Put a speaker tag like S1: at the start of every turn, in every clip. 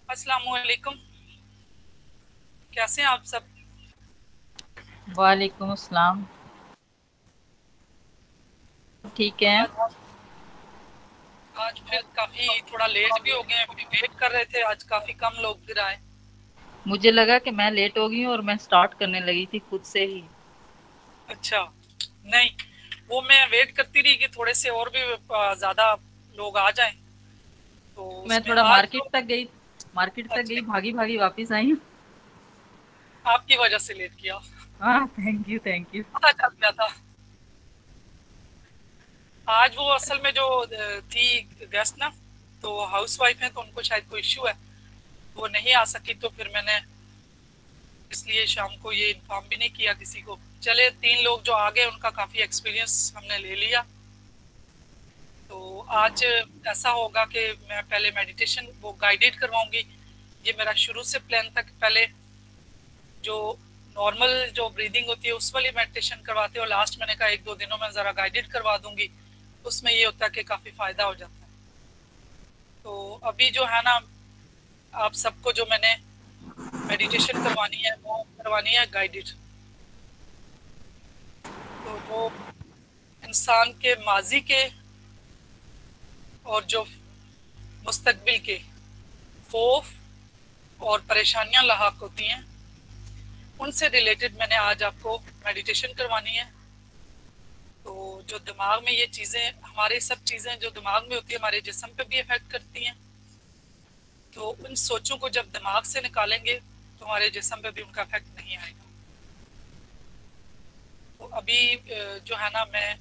S1: अस्सलामुअलैकुम। कैसे हैं आप सब?
S2: वालेकुम अस्सलाम। ठीक है।
S1: आज आज फिर काफी थोड़ा लेट भी हो गए हैं, वेट कर रहे थे, आज काफी कम लोग फिर आए।
S2: मुझे लगा कि मैं लेट हो गई हूँ और मैं स्टार्ट करने लगी थी खुद से ही।
S1: अच्छा, नहीं, वो मैं वेट करती रही कि थोड़े से और भी ज्यादा लोग आ जाएं। तो
S2: मैं
S1: उसमें
S2: थोड़ा
S1: आज तो
S2: मार्केट तक
S1: अच्छा,
S2: गई, भागी भागी वापस आई हूँ।
S1: आपकी वजह से लेट किया।
S2: हाँ, थैंक यू थैंक यू।
S1: पता चल गया था। आज वो असल में जो थी गेस्ट ना, तो हाउस वाइफ है, तो उनको शायद कोई इश्यू है, वो नहीं आ सकी, तो फिर मैंने इसलिए शाम को ये इन्फॉर्म भी नहीं किया किसी को। चले, 3 लोग जो आ गए उनका काफी एक्सपीरियंस हमने ले लिया। तो आज ऐसा होगा कि मैं पहले मेडिटेशन वो गाइडेड करवाऊंगी। ये मेरा शुरू से प्लान था कि पहले जो नॉर्मल जो ब्रीदिंग होती है उस वाली मेडिटेशन करवाते हैं, और लास्ट मैंने कहा 1-2 दिनों में ज़रा गाइडेड करवा दूंगी। उसमें ये होता है कि काफ़ी फ़ायदा हो जाता है। तो अभी जो है ना, आप सबको जो मैंने मेडिटेशन करवानी है वो करवानी है गाइडेड। तो जो इंसान के माजी के और जो मुस्तकबिल के खौफ और परेशानियां लाक होती हैं, उनसे रिलेटेड मैंने आज आपको मेडिटेशन करवानी है। तो जो दिमाग में ये चीज़ें, हमारे सब चीज़ें जो दिमाग में होती है हमारे जिस्म पे भी इफेक्ट करती हैं। तो उन सोचों को जब दिमाग से निकालेंगे तो हमारे जिस्म पे भी उनका इफेक्ट नहीं आएगा। तो अभी जो है ना, मैं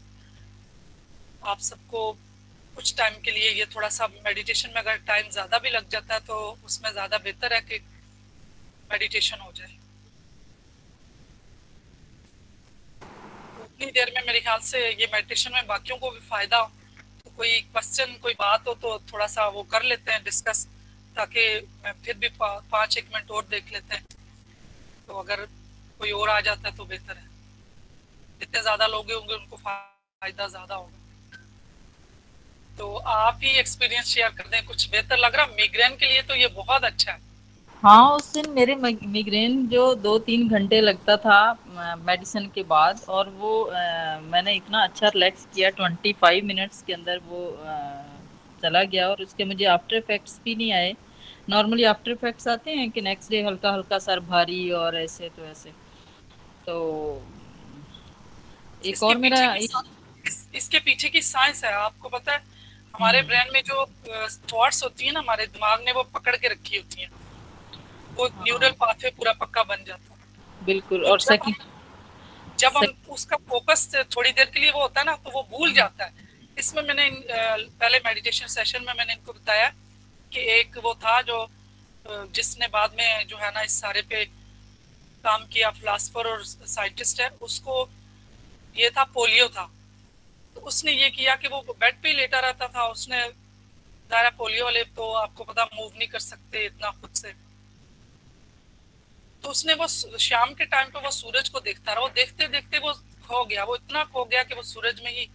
S1: आप सबको कुछ टाइम के लिए, ये थोड़ा सा मेडिटेशन में अगर टाइम ज़्यादा भी लग जाता है तो उसमें ज़्यादा बेहतर है कि मेडिटेशन हो जाए। तो उतनी देर में मेरे ख्याल से ये मेडिटेशन में बाकियों को भी फायदा हो। तो कोई क्वेश्चन कोई बात हो तो थोड़ा सा वो कर लेते हैं डिस्कस, ताकि मैं फिर भी 5-1 मिनट और देख लेते हैं। तो अगर कोई और आ जाता है तो बेहतर है। जितने ज़्यादा लोग होंगे उनको फायदा ज़्यादा होगा। तो आप ही एक्सपीरियंस शेयर कर दें, कुछ बेहतर लग रहा मिग्रेन के लिए तो ये बहुत अच्छा है।
S2: हाँ, उस दिन मेरे मिग्रेन जो 2-3 घंटे लगता था मेडिसिन के बाद, और वो मैंने इतना अच्छा रिलैक्स किया, 25 मिनट्स के अंदर वो चला गया, और उसके मुझे आफ्टर इफेक्ट्स भी नहीं आए। नॉर्मली आफ्टर इफेक्ट्स आते हैं कि नेक्स्ट डे हल्का हल्का सर भारी और ऐसे तो ऐसे। तो एक
S1: इसके
S2: और मेरा
S1: पीछे की इसके पीछे की साइंस है, आपको पता है? हमारे
S2: हम्म,
S1: ब्रेन में जो थॉट्स होती है ना, हमारे दिमाग ने वो पकड़ के रखी होती है। वो न्यूरल
S2: हाँ
S1: पाथवे पूरा पक्का बन जाता है।
S2: बिल्कुल।
S1: तो
S2: और
S1: जब हम उसका फोकस थोड़ी देर के लिए वो होता है ना, तो वो भूल
S2: हाँ,
S1: जाता है। इसमें मैंने पहले मेडिटेशन सेशन में मैंने इनको बताया कि एक वो था जो जिसने बाद में जो है ना इस सारे पे काम किया, फिलासफर और साइंटिस्ट है, उसको ये था, पोलियो था। तो उसने ये किया कि वो बेड पे ही लेटा रहता था। उसने, ज़ाहिर पोलियो वाले तो आपको पता मूव नहीं कर सकते इतना खुद से। तो उसने वो शाम के टाइम पे वो सूरज को देखता रहा, वो देखते देखते वो खो गया, वो इतना खो गया कि वो सूरज में ही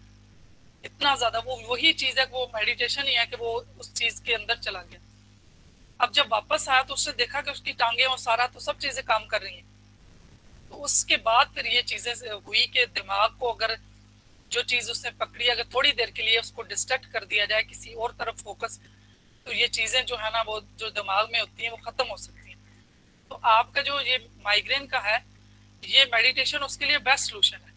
S1: इतना ज्यादा, वो वही चीज है, वो मेडिटेशन ही है कि वो उस चीज के अंदर चला गया। अब जब वापस आया तो उसने देखा कि उसकी टांगे और सारा तो सब चीजें काम कर रही हैं। तो उसके बाद फिर ये चीजें हुई कि दिमाग को अगर जो चीज उसने पकड़ी, अगर थोड़ी देर के लिए उसको डिस्ट्रैक्ट कर दिया जाए किसी और तरफ फोकस, तो ये चीजें जो है ना वो जो दिमाग में होती हैं वो खत्म हो सकती हैं। तो आपका जो ये माइग्रेन का है, ये मेडिटेशन उसके लिए बेस्ट सोल्यूशन है।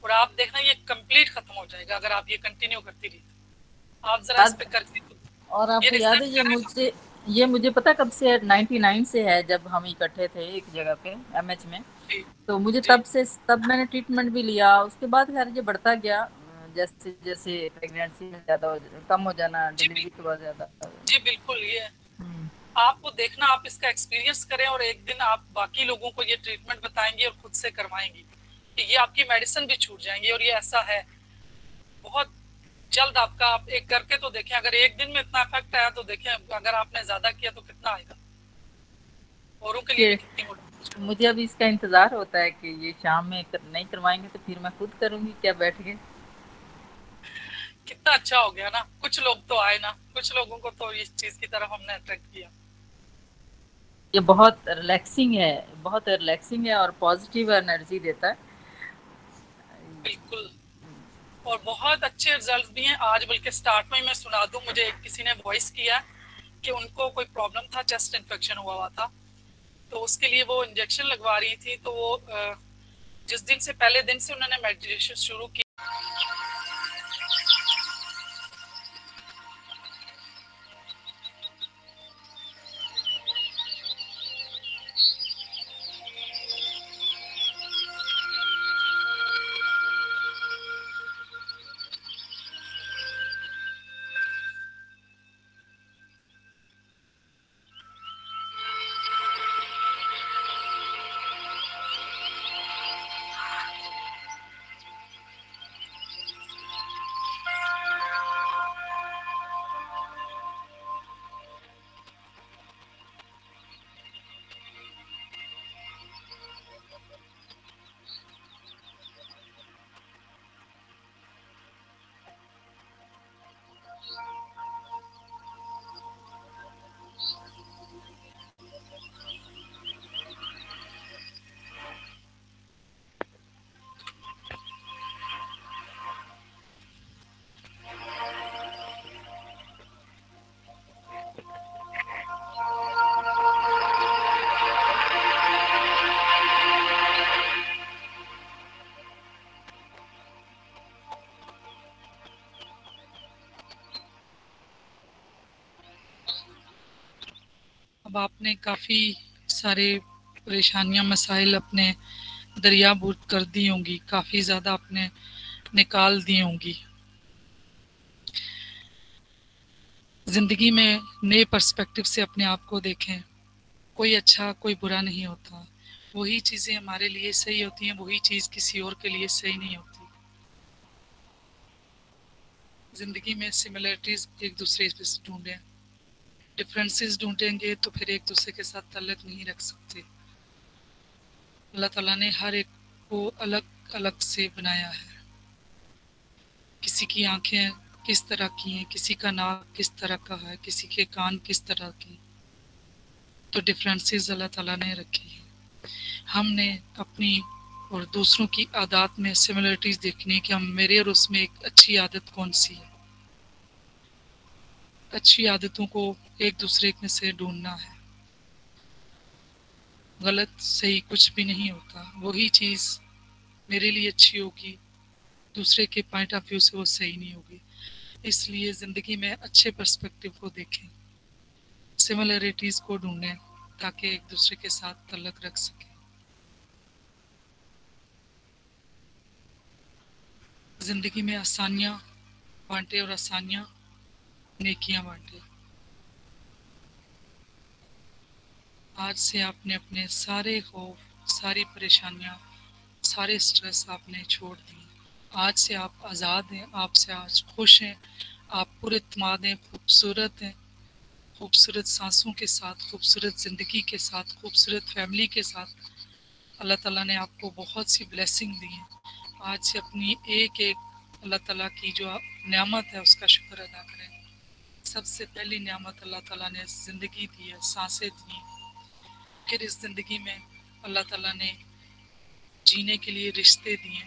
S1: और आप देखना ये कंप्लीट खत्म हो जाएगा अगर आप ये कंटिन्यू करती रही तो। आप जरा इस पे करके तो
S2: और
S1: ये
S2: आपको याद है
S1: रिजल्ट करेगा।
S2: ये मुझे पता कब से है, 99 से है, जब हम इकट्ठे थे एक जगह पे एमएच में।
S1: जी
S2: तो मुझे
S1: जी
S2: तब मैंने ट्रीटमेंट भी लिया, उसके बाद खैर ये बढ़ता गया, जैसे जैसे प्रेगनेंसी में ज्यादा कम हो जाना,
S1: जी
S2: डिलीवरी के बाद ज्यादा।
S1: जी बिल्कुल। ये
S2: हम्म,
S1: आपको देखना, आप इसका एक्सपीरियंस करें और एक दिन आप बाकी लोगों को ये ट्रीटमेंट बताएंगे और खुद से करवाएंगी कि ये आपकी मेडिसिन भी छूट जाएंगी। और ये ऐसा है, बहुत जल्द आपका, आप एक करके तो देखें, अगर एक दिन में इतना इफेक्ट आया तो देखें अगर आपने ज्यादा किया तो कितना आएगा, औरों के लिए भी
S2: कि
S1: कितनी मोटिवेशन
S2: मुझे
S1: होगी।
S2: अभी इसका इंतजार होता है कि ये शाम में नहीं करवाएंगे तो फिर मैं खुद करूंगी क्या बैठ के।
S1: कितना अच्छा हो गया ना, कुछ लोग तो आए ना, कुछ लोगों को तो इस चीज की तरफ हमने अट्रैक्ट किया।
S2: ये बहुत रिलैक्सिंग है, बहुत रिलैक्सिंग है और पॉजिटिव एनर्जी देता है।
S1: बिल्कुल, और बहुत अच्छे रिजल्ट्स भी हैं। आज बल्कि स्टार्ट में ही मैं सुना दूं, मुझे किसी ने वॉइस किया कि उनको कोई प्रॉब्लम था, चेस्ट इन्फेक्शन हुआ था, तो उसके लिए वो इंजेक्शन लगवा रही थी। तो वो जिस दिन से, पहले दिन से उन्होंने मेडिटेशन शुरू की। अब आपने काफ़ी सारे परेशानियां, मसाइल अपने दरियाबूर कर दी होंगी, काफ़ी ज़्यादा आपने निकाल दी होंगी। ज़िंदगी में नए पर्सपेक्टिव से अपने आप को देखें। कोई अच्छा कोई बुरा नहीं होता। वही चीज़ें हमारे लिए सही होती हैं, वही चीज़ किसी और के लिए सही नहीं होती। ज़िंदगी में सिमिलरिटीज़ एक दूसरे से ढूंढें, डिफरेंसेस ढूंढेंगे तो फिर एक दूसरे के साथ ताल्लुक़ नहीं रख सकते। अल्लाह ताला ने हर एक को अलग अलग से बनाया है। किसी की आंखें किस तरह की हैं, किसी का नाक किस तरह का है, किसी के कान किस तरह की, तो डिफरेंसेस अल्लाह ताला ने रखी है। हमने अपनी और दूसरों की आदत में सिमिलरिटीज़ देखनी है कि हम, मेरे और उसमें एक अच्छी आदत कौन सी है। अच्छी आदतों को एक दूसरे में से ढूंढना है। गलत सही कुछ भी नहीं होता, वही चीज़ मेरे लिए अच्छी होगी, दूसरे के पॉइंट ऑफ व्यू से वो सही नहीं होगी। इसलिए ज़िंदगी में अच्छे पर्सपेक्टिव को देखें, सिमिलरिटीज़ को ढूंढें ताकि एक दूसरे के साथ ताल्लुक़ रख सकें। ज़िंदगी में आसानियाँ बांटे और आसानियाँ नेकियां बांटे। आज से आपने अपने सारे खौफ, सारी परेशानियां, सारे स्ट्रेस आपने छोड़ दिए। आज से आप आज़ाद हैं, आप से आज खुश हैं, आप पुरइत्माद हैं, खूबसूरत हैं, खूबसूरत सांसों के साथ, खूबसूरत ज़िंदगी के साथ, खूबसूरत फैमिली के साथ। अल्लाह ताला ने आपको बहुत सी ब्लेसिंग दी है। आज से अपनी एक एक अल्लाह ताला की जो नेमत है उसका शुक्र अदा करें। सबसे पहली नेमत अल्लाह ताला ने ज़िंदगी दी है, सांसें दी। फिर इस ज़िंदगी में अल्लाह ताला ने जीने के लिए रिश्ते दिए।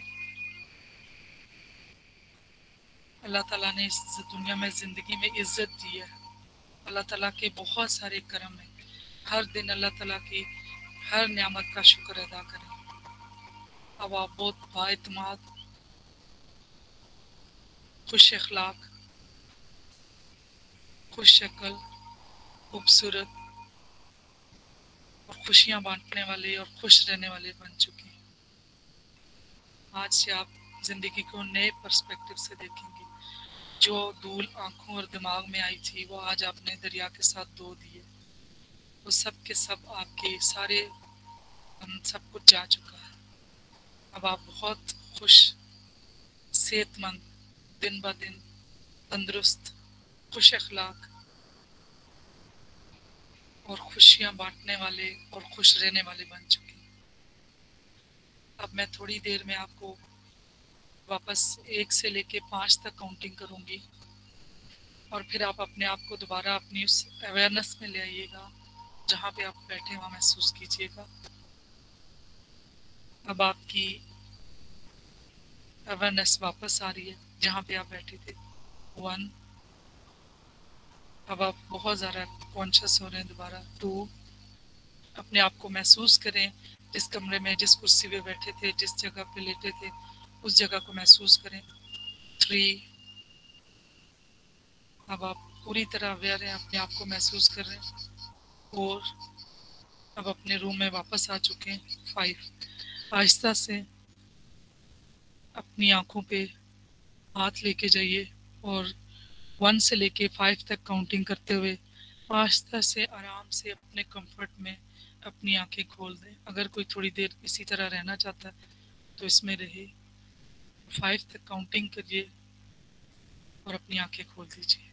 S1: अल्लाह ताला ने इस दुनिया में ज़िंदगी में इज़्ज़त दी है। अल्लाह ताला के बहुत सारे करम हैं। हर दिन अल्लाह ताला की हर नेमत का शुक्र अदा करें। अब आप बहुत बाएतमाद, खुश अखलाक, खुश शक्ल, खूबसूरत और खुशियाँ बांटने वाले और खुश रहने वाले बन चुके हैं। आज से आप ज़िंदगी को नए पर्सपेक्टिव से देखेंगे। जो धूल आंखों और दिमाग में आई थी वो आज आपने दरिया के साथ धो दिए। वो सब के सब आपके सारे सब कुछ जा चुका है। अब आप बहुत खुश, सेहतमंद, दिन ब दिन तंदुरुस्त, खुश अखलाक और खुशियाँ बांटने वाले और खुश रहने वाले बन चुके हैं। अब मैं थोड़ी देर में आपको वापस 1 से लेके 5 तक काउंटिंग करूँगी और फिर आप अपने आप को दोबारा अपनी उस अवेयरनेस में ले आइएगा जहाँ पे आप बैठे वहाँ महसूस कीजिएगा। अब आपकी अवेयरनेस वापस आ रही है जहाँ पे आप बैठे थे। 1, अब आप बहुत ज़्यादा कॉन्शियस हो रहे हैं दोबारा। 2, अपने आप को महसूस करें जिस कमरे में, जिस कुर्सी पे बैठे थे, जिस जगह पे लेटे थे, उस जगह को महसूस करें। 3, अब आप पूरी तरह अवेयर हैं, अपने आप को महसूस कर रहे हैं। 4, अब अपने रूम में वापस आ चुके हैं। 5, आहिस्ता से अपनी आंखों पे हाथ लेके जाइए और 1 से लेके 5 तक काउंटिंग करते हुए आहिस्ता से आराम से अपने कंफर्ट में अपनी आंखें खोल दें। अगर कोई थोड़ी देर इसी तरह रहना चाहता है तो इसमें रहे। 5 तक काउंटिंग करिए और अपनी आंखें खोल दीजिए।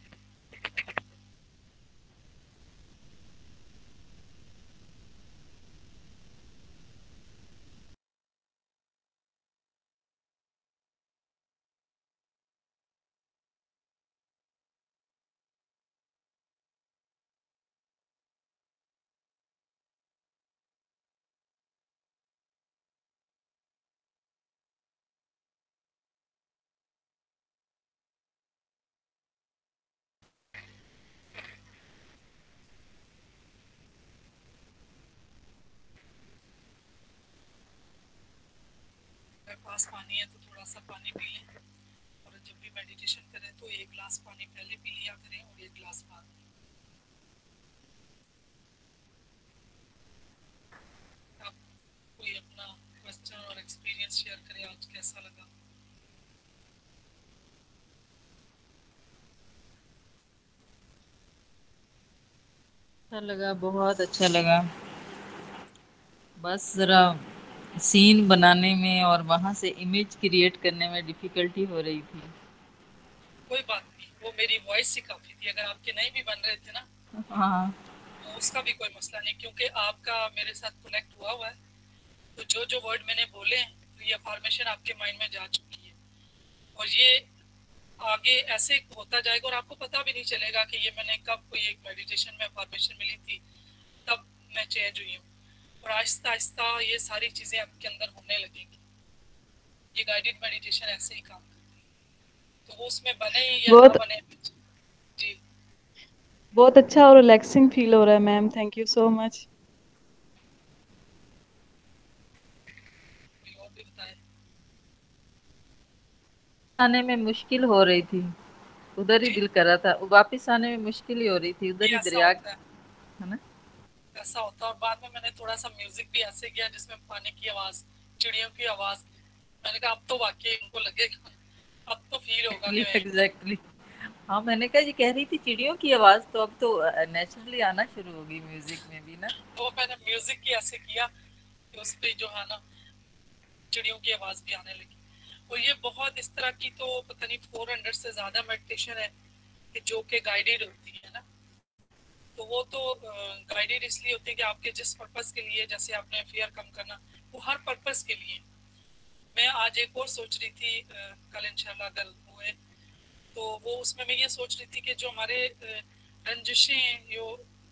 S1: अगर पास पानी है तो थोड़ा सा पानी पी लें और जब भी मेडिटेशन करें तो 1 गिलास पानी पहले पी लिया करें और 1 गिलास बाद। आप कोई अपना क्वेश्चन और एक्सपीरियंस शेयर करें, आज कैसा लगा?
S2: अच्छा लगा, बहुत अच्छा लगा। बस जरा सीन बनाने में और वहां से इमेज क्रिएट करने में डिफिकल्टी हो रही थी।
S1: कोई बात नहीं, वो मेरी वॉइस ही काफी थी। अगर आपके नहीं भी बन रहे थे ना
S2: हाँ।
S1: तो उसका भी कोई मसला नहीं, क्योंकि आपका मेरे साथ कनेक्ट हुआ हुआ है। तो जो जो वर्ड मैंने बोले हैं तो ये फॉर्मेशन आपके माइंड में जा चुकी है और ये आगे ऐसे होता जाएगा और आपको पता भी नहीं चलेगा कि ये मैंने कब कोई एक मेडिटेशन में फॉर्मेशन मिली थी तब मैं चेंज हुई हूँ। और आहिस्ता आहिस्ता ये सारी चीज़ें आपके अंदर होने लगेंगी। ये गाइडेड मेडिटेशन ऐसे ही काम करती है, तो वो उसमें बने या ना
S3: बहुत
S1: बने। जी,
S3: बहुत अच्छा और रिलैक्सिंग फील हो रहा है ma'am, thank you so much.
S1: कोई और भी बताए?
S2: आने में मुश्किल हो रही थी, उधर ही
S1: जी,
S2: दिल कर रहा था। वापस आने में मुश्किल ही हो रही थी, उधर
S1: ये
S2: ही
S1: ऐसा
S2: दरिया
S1: होता है,
S2: है ना।
S1: ऐसा होता है। और बाद में मैंने थोड़ा सा म्यूजिक भी ऐसे किया जिसमें पानी की आवाज़, चिड़ियों की आवाज़। मैंने कहा अब तो वाकई इनको लगेगा, अब तो फील होगा कि
S2: एग्जैक्टली
S1: मैं यहीं पे।
S2: एग्जैक्टली। हाँ, मैंने कहा ये कह रही थी चिड़ियों की आवाज, तो अब तो नेचुरली आना शुरू होगी म्यूजिक में भी ना।
S1: वो मैंने म्यूजिक की ऐसे किया कि उस पे जो है ना चिड़ियों की आवाज़ भी आने लगी। और ये बहुत इस तरह की तो पता नहीं 400 से ज़्यादा मेडिटेशन है कि जो कि गाइडेड होती है ना। तो वो तो गाइडेड इसलिए होती है कि आपके जिस पर्पस के लिए, जैसे आपने फियर कम करना, वो हर पर्पस के लिए। मैं आज एक और सोच रही थी, कल इंशाल्लाह अगर हुए तो वो उसमें मैं ये सोच रही थी कि जो हमारे रंजिशें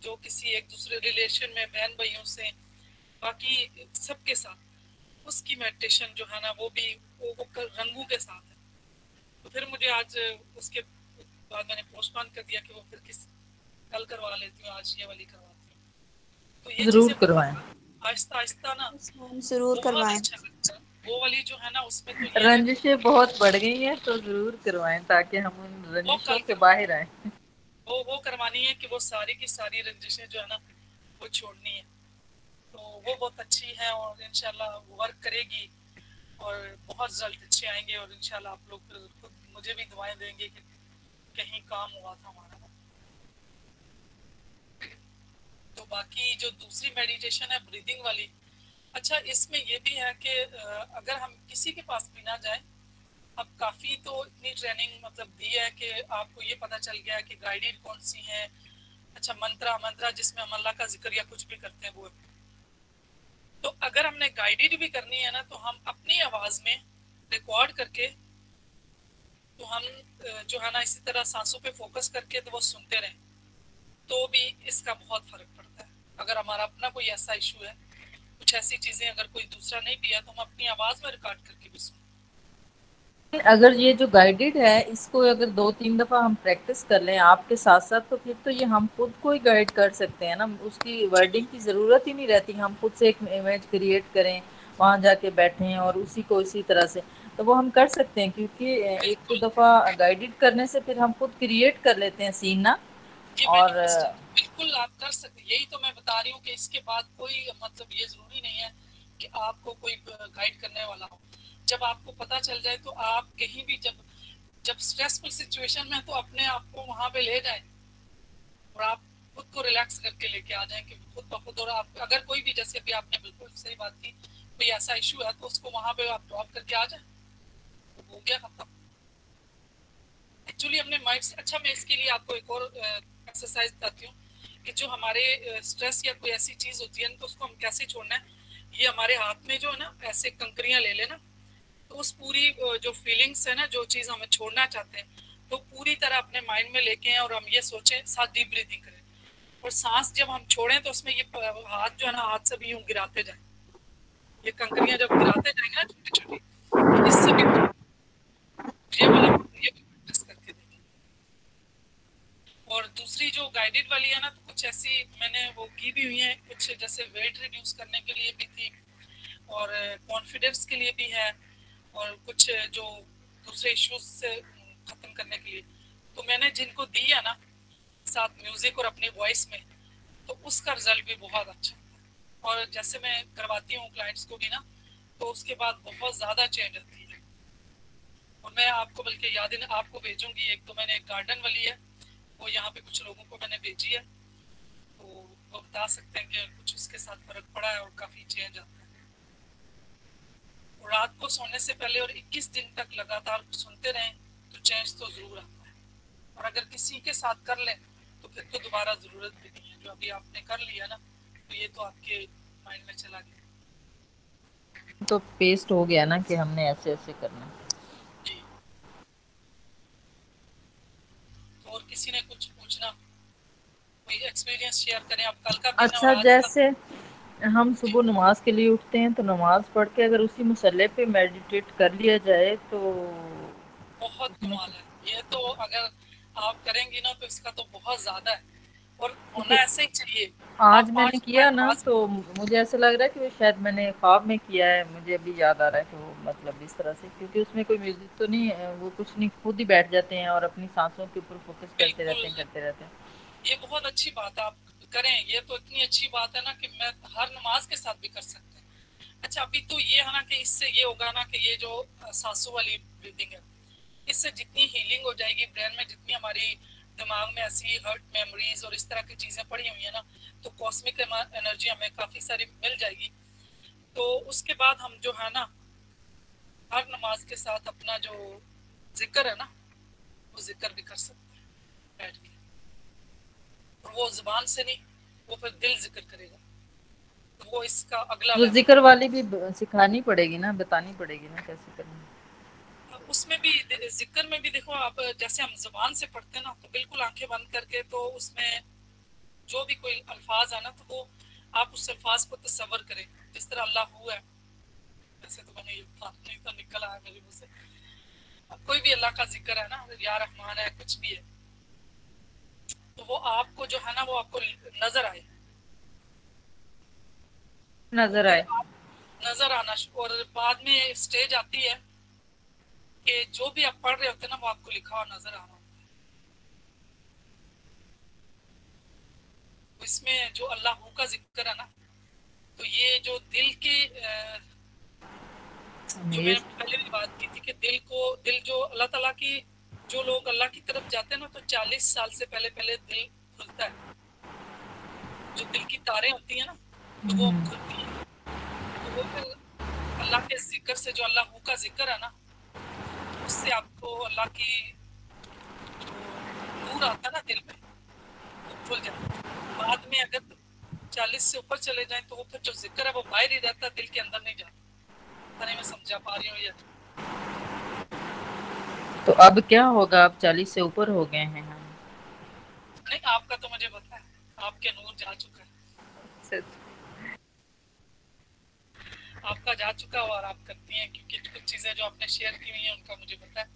S1: जो किसी एक दूसरे रिलेशन में बहन भाइयों से, बाकी सबके साथ, उसकी मेडिटेशन जो है ना वो भी वो रंगों के साथ है। तो फिर मुझे आज उसके बाद मैंने पोस्टपोन कर दिया कि वो फिर किस कल करवा लेती हूँ, आज ये वाली करवाती हूँ। तो ये
S2: जरूर
S1: चीज़ें
S2: करवाएं।
S1: बहुत आहिस्ता आहिस्ता ना
S4: यस मैम, जरूर
S1: बहुत
S4: करवाएं।
S1: अच्छा लगता है। वो वाली जो है ना उसमें तो ये है
S2: रंजिशें बहुत बढ़ गई हैं, तो जरूर करवाएं ताकि हम उन
S1: वो
S2: रंजिशों
S1: कल
S2: से
S1: करवानी
S2: बाहर आए।
S1: वो करवानी है कि वो सारी की सारी रंजिशें जो है ना वो छोड़नी है। तो वो बहुत अच्छी है और इंशाल्लाह वो वर्क करेगी और बहुत रिजल्ट अच्छे आएंगे। और इंशाल्लाह आप लोग फिर खुद मुझे भी दुआएं देंगे कि कहीं काम हुआ था हमारा। तो बाकी जो दूसरी मेडिटेशन है ब्रीदिंग वाली, अच्छा इसमें ये भी है कि अगर हम किसी के पास भी ना जाए, अब काफ़ी तो इतनी ट्रेनिंग मतलब दी है कि आपको ये पता चल गया है कि गाइडेड कौन सी है। अच्छा मंत्रा मंत्रा जिसमें हम अल्लाह का जिक्र या कुछ भी करते हैं वो। तो अगर हमने गाइडेड भी करनी है ना तो हम अपनी आवाज़ में रिकॉर्ड करके तो हम जो है ना इसी तरह सांसों पे फोकस करके तो वो सुनते रहें, तो भी इसका बहुत फर्क पड़ता है। अगर हमारा अपना कोई ऐसा इशू है, कुछ ऐसी चीजें अगर कोई दूसरा नहीं भी है, तो हम अपनी आवाज में रिकॉर्ड करके भी सुनते।
S2: अगर ये जो गाइडेड है इसको अगर 2-3 दफा हम प्रैक्टिस कर लें आपके साथ साथ, तो फिर तो ये हम खुद को ही गाइड कर सकते हैं ना, उसकी वर्डिंग की जरूरत ही नहीं रहती। हम खुद से एक इमेज क्रिएट करें, वहां जाके बैठें और उसी को इसी तरह से, तो वो हम कर सकते हैं, क्योंकि एक दफा गाइडेड करने से फिर हम खुद क्रिएट कर लेते हैं सीन ना। और
S1: बिल्कुल आप कर सकते, यही तो मैं बता रही हूँ कि इसके बाद कोई मतलब ये जरूरी नहीं है कि आपको कोई गाइड करने वाला हो। जब आपको पता चल जाए तो आप कहीं भी जब स्ट्रेसफुल सिचुएशन में तो अपने आप को वहां पे ले जाए और आप खुद को रिलैक्स करके लेके आ जाए कि खुद ब खुद। और आप अगर कोई भी, जैसे भी आपने बिल्कुल सही बात की, कोई ऐसा इशू है तो उसको वहां पे आप ड्रॉप करके आ जाए, हो गया खत्म। एक्चुअली हमने माइंड से, अच्छा मैं इसके लिए आपको एक और एक्सरसाइज बताती हूँ कि जो हमारे स्ट्रेस या कोई ऐसी चीज होती है तो उसको हम कैसे छोड़ना है। ये हमारे हाथ में जो है ना ऐसे कंकरियां ले लेना, तो उस पूरी जो फीलिंग्स है ना, जो चीज हमें छोड़ना चाहते हैं, तो पूरी तरह अपने माइंड में लेके हैं और हम ये सोचें, साथ डीप ब्रीदिंग करें और सांस जब हम छोड़ें तो उसमें ये हाथ जो है ना, हाथ से भी यूं गिराते जाए, ये कंकरियां जब गिराते जाएंगे ना छोटी छोटी, इससे भी ये वाला ये प्रैक्टिस करके देखें। और दूसरी जो गाइडेड वाली है ना, तो कुछ ऐसी मैंने वो की भी हुई है, कुछ जैसे वेट रिड्यूस करने के लिए भी थी और कॉन्फिडेंस के लिए भी है और कुछ जो दूसरे इश्यूज से खत्म करने के लिए। तो मैंने जिनको दी है ना साथ म्यूजिक और अपनी वॉइस में, तो उसका रिजल्ट भी बहुत अच्छा है। और जैसे मैं करवाती हूँ क्लाइंट्स को भी ना, तो उसके बाद बहुत ज्यादा चेंज आती है। और मैं आपको बल्कि याद ही आपको भेजूंगी, एक तो मैंने एक गार्डन वाली है, वो यहाँ पे कुछ लोगों को मैंने भेजी है, तो वो बता सकते हैं कि कुछ उसके साथ फर्क पड़ा है और काफी चेंज आता है। और रात को सोने से पहले और 21 दिन तक लगातार सुनते रहें तो चेंज तो जरूर आता है। और अगर किसी के साथ कर लें तो फिर तो दोबारा जरूरत भी नहीं है। जो अभी आपने कर लिया ना, तो ये तो आपके माइंड में चला गया,
S2: तो पेस्ट हो गया ना कि हमने ऐसे ऐसे करना
S1: जी। तो और किसी ने कुछ पूछना, कोई एक्सपीरियंस शेयर करें आप कल का दिन।
S2: अच्छा, जैसे हम सुबह नमाज के लिए उठते हैं तो नमाज पढ़ के अगर उसी मसले पे मेडिटेट कर लिया जाए तो
S1: बहुत कमाल है। ये तो अगर आप करेंगी ना तो इसका तो बहुत ज्यादा है और होना ऐसे ही चाहिए।
S2: आज
S1: आप
S2: मैंने
S1: 5
S2: किया
S1: मिनट
S2: ना,
S1: नमाज,
S2: तो मुझे ऐसा लग रहा है कि वो शायद मैंने ख्वाब में किया है, मुझे अभी याद आ रहा है कि वो मतलब इस तरह से, क्योंकि उसमें कोई म्यूजिक तो नहीं है, वो कुछ नहीं, खुद ही बैठ जाते हैं और अपनी सांसों के ऊपर फोकस करते रहते
S1: बिल्कुल
S2: हैं।
S1: ये बहुत अच्छी बात आप करें। ये तो इतनी अच्छी बात है ना कि मैं हर नमाज के साथ भी कर सकते हैं। अच्छा अभी तो ये है ना कि इससे ये होगा ना कि ये जो सांसों वाली ब्रीदिंग है, इससे जितनी हीलिंग हो जाएगी ब्रेन में, जितनी हमारी दिमाग में ऐसी हर्ट मेमोरीज और इस तरह की चीजें पड़ी हुई है ना, तो कॉस्मिक एनर्जी हमें काफी सारी मिल जाएगी। तो उसके बाद हम जो है ना हर नमाज के साथ अपना जो जिक्र है ना, वो जिक्र भी कर सकते हैं बैठ के। और वो जुबान से नहीं, वो फिर दिल जिक्र करेगा, तो वो इसका अगला
S2: वो
S1: लेवल।
S2: जिक्र वाली भी सिखानी पड़ेगी ना, बतानी पड़ेगी ना कैसे करनी।
S1: उसमें भी जिक्र में भी देखो आप, जैसे हम जुबान से पढ़ते हैं ना, तो बिल्कुल आंखें बंद करके, तो उसमें जो भी कोई अल्फाज है ना, तो वो आप उस अल्फाज को तसव्वुर करें जिस तरह अल्लाह हुआ है। वैसे तो मैंने ये नहीं तो निकल आया मेरे मुंह से, कोई भी अल्लाह का जिक्र है ना, या रहमान है, कुछ भी है, तो वो आपको जो है ना वो आपको नजर आए, तो
S2: नजर
S1: फिर
S2: आए।
S1: आप नजर आना। और बाद में स्टेज आती है कि जो भी आप पढ़ रहे होते हैं ना, वो आपको लिखा हुआ नजर आ रहा होता है। तो इसमें जो अल्लाह का जिक्र है ना, तो ये जो दिल के जो मैंने पहले भी बात की थी कि दिल जो अल्लाह ताला की, जो लोग अल्लाह की तरफ जाते हैं ना, तो 40 साल से पहले पहले दिल खुलता है। जो दिल की तारें होती है ना, तो वो खुलती है। तो वो फिर अल्लाह के जिक्र से, जो अल्लाह का जिक्र है ना, उससे आपको अल्लाह की जो नूर आता है ना दिल में, वो खुल जाता है। बाद में अगर 40 से ऊपर चले जाएं तो वो फिर जो जिक्र है वो बाहर ही रहता है, दिल के अंदर नहीं जाता। मैं समझा पा रही हूँ ये?
S2: तो अब क्या होगा, अब 40 से ऊपर हो गए हैं हम।
S1: नहीं, आपका तो मुझे पता है, आपके नूर जा चुका है, आपका जा चुका है और आप करती हैं, क्योंकि कुछ चीजें जो आपने शेयर की हुई हैं उनका मुझे पता है,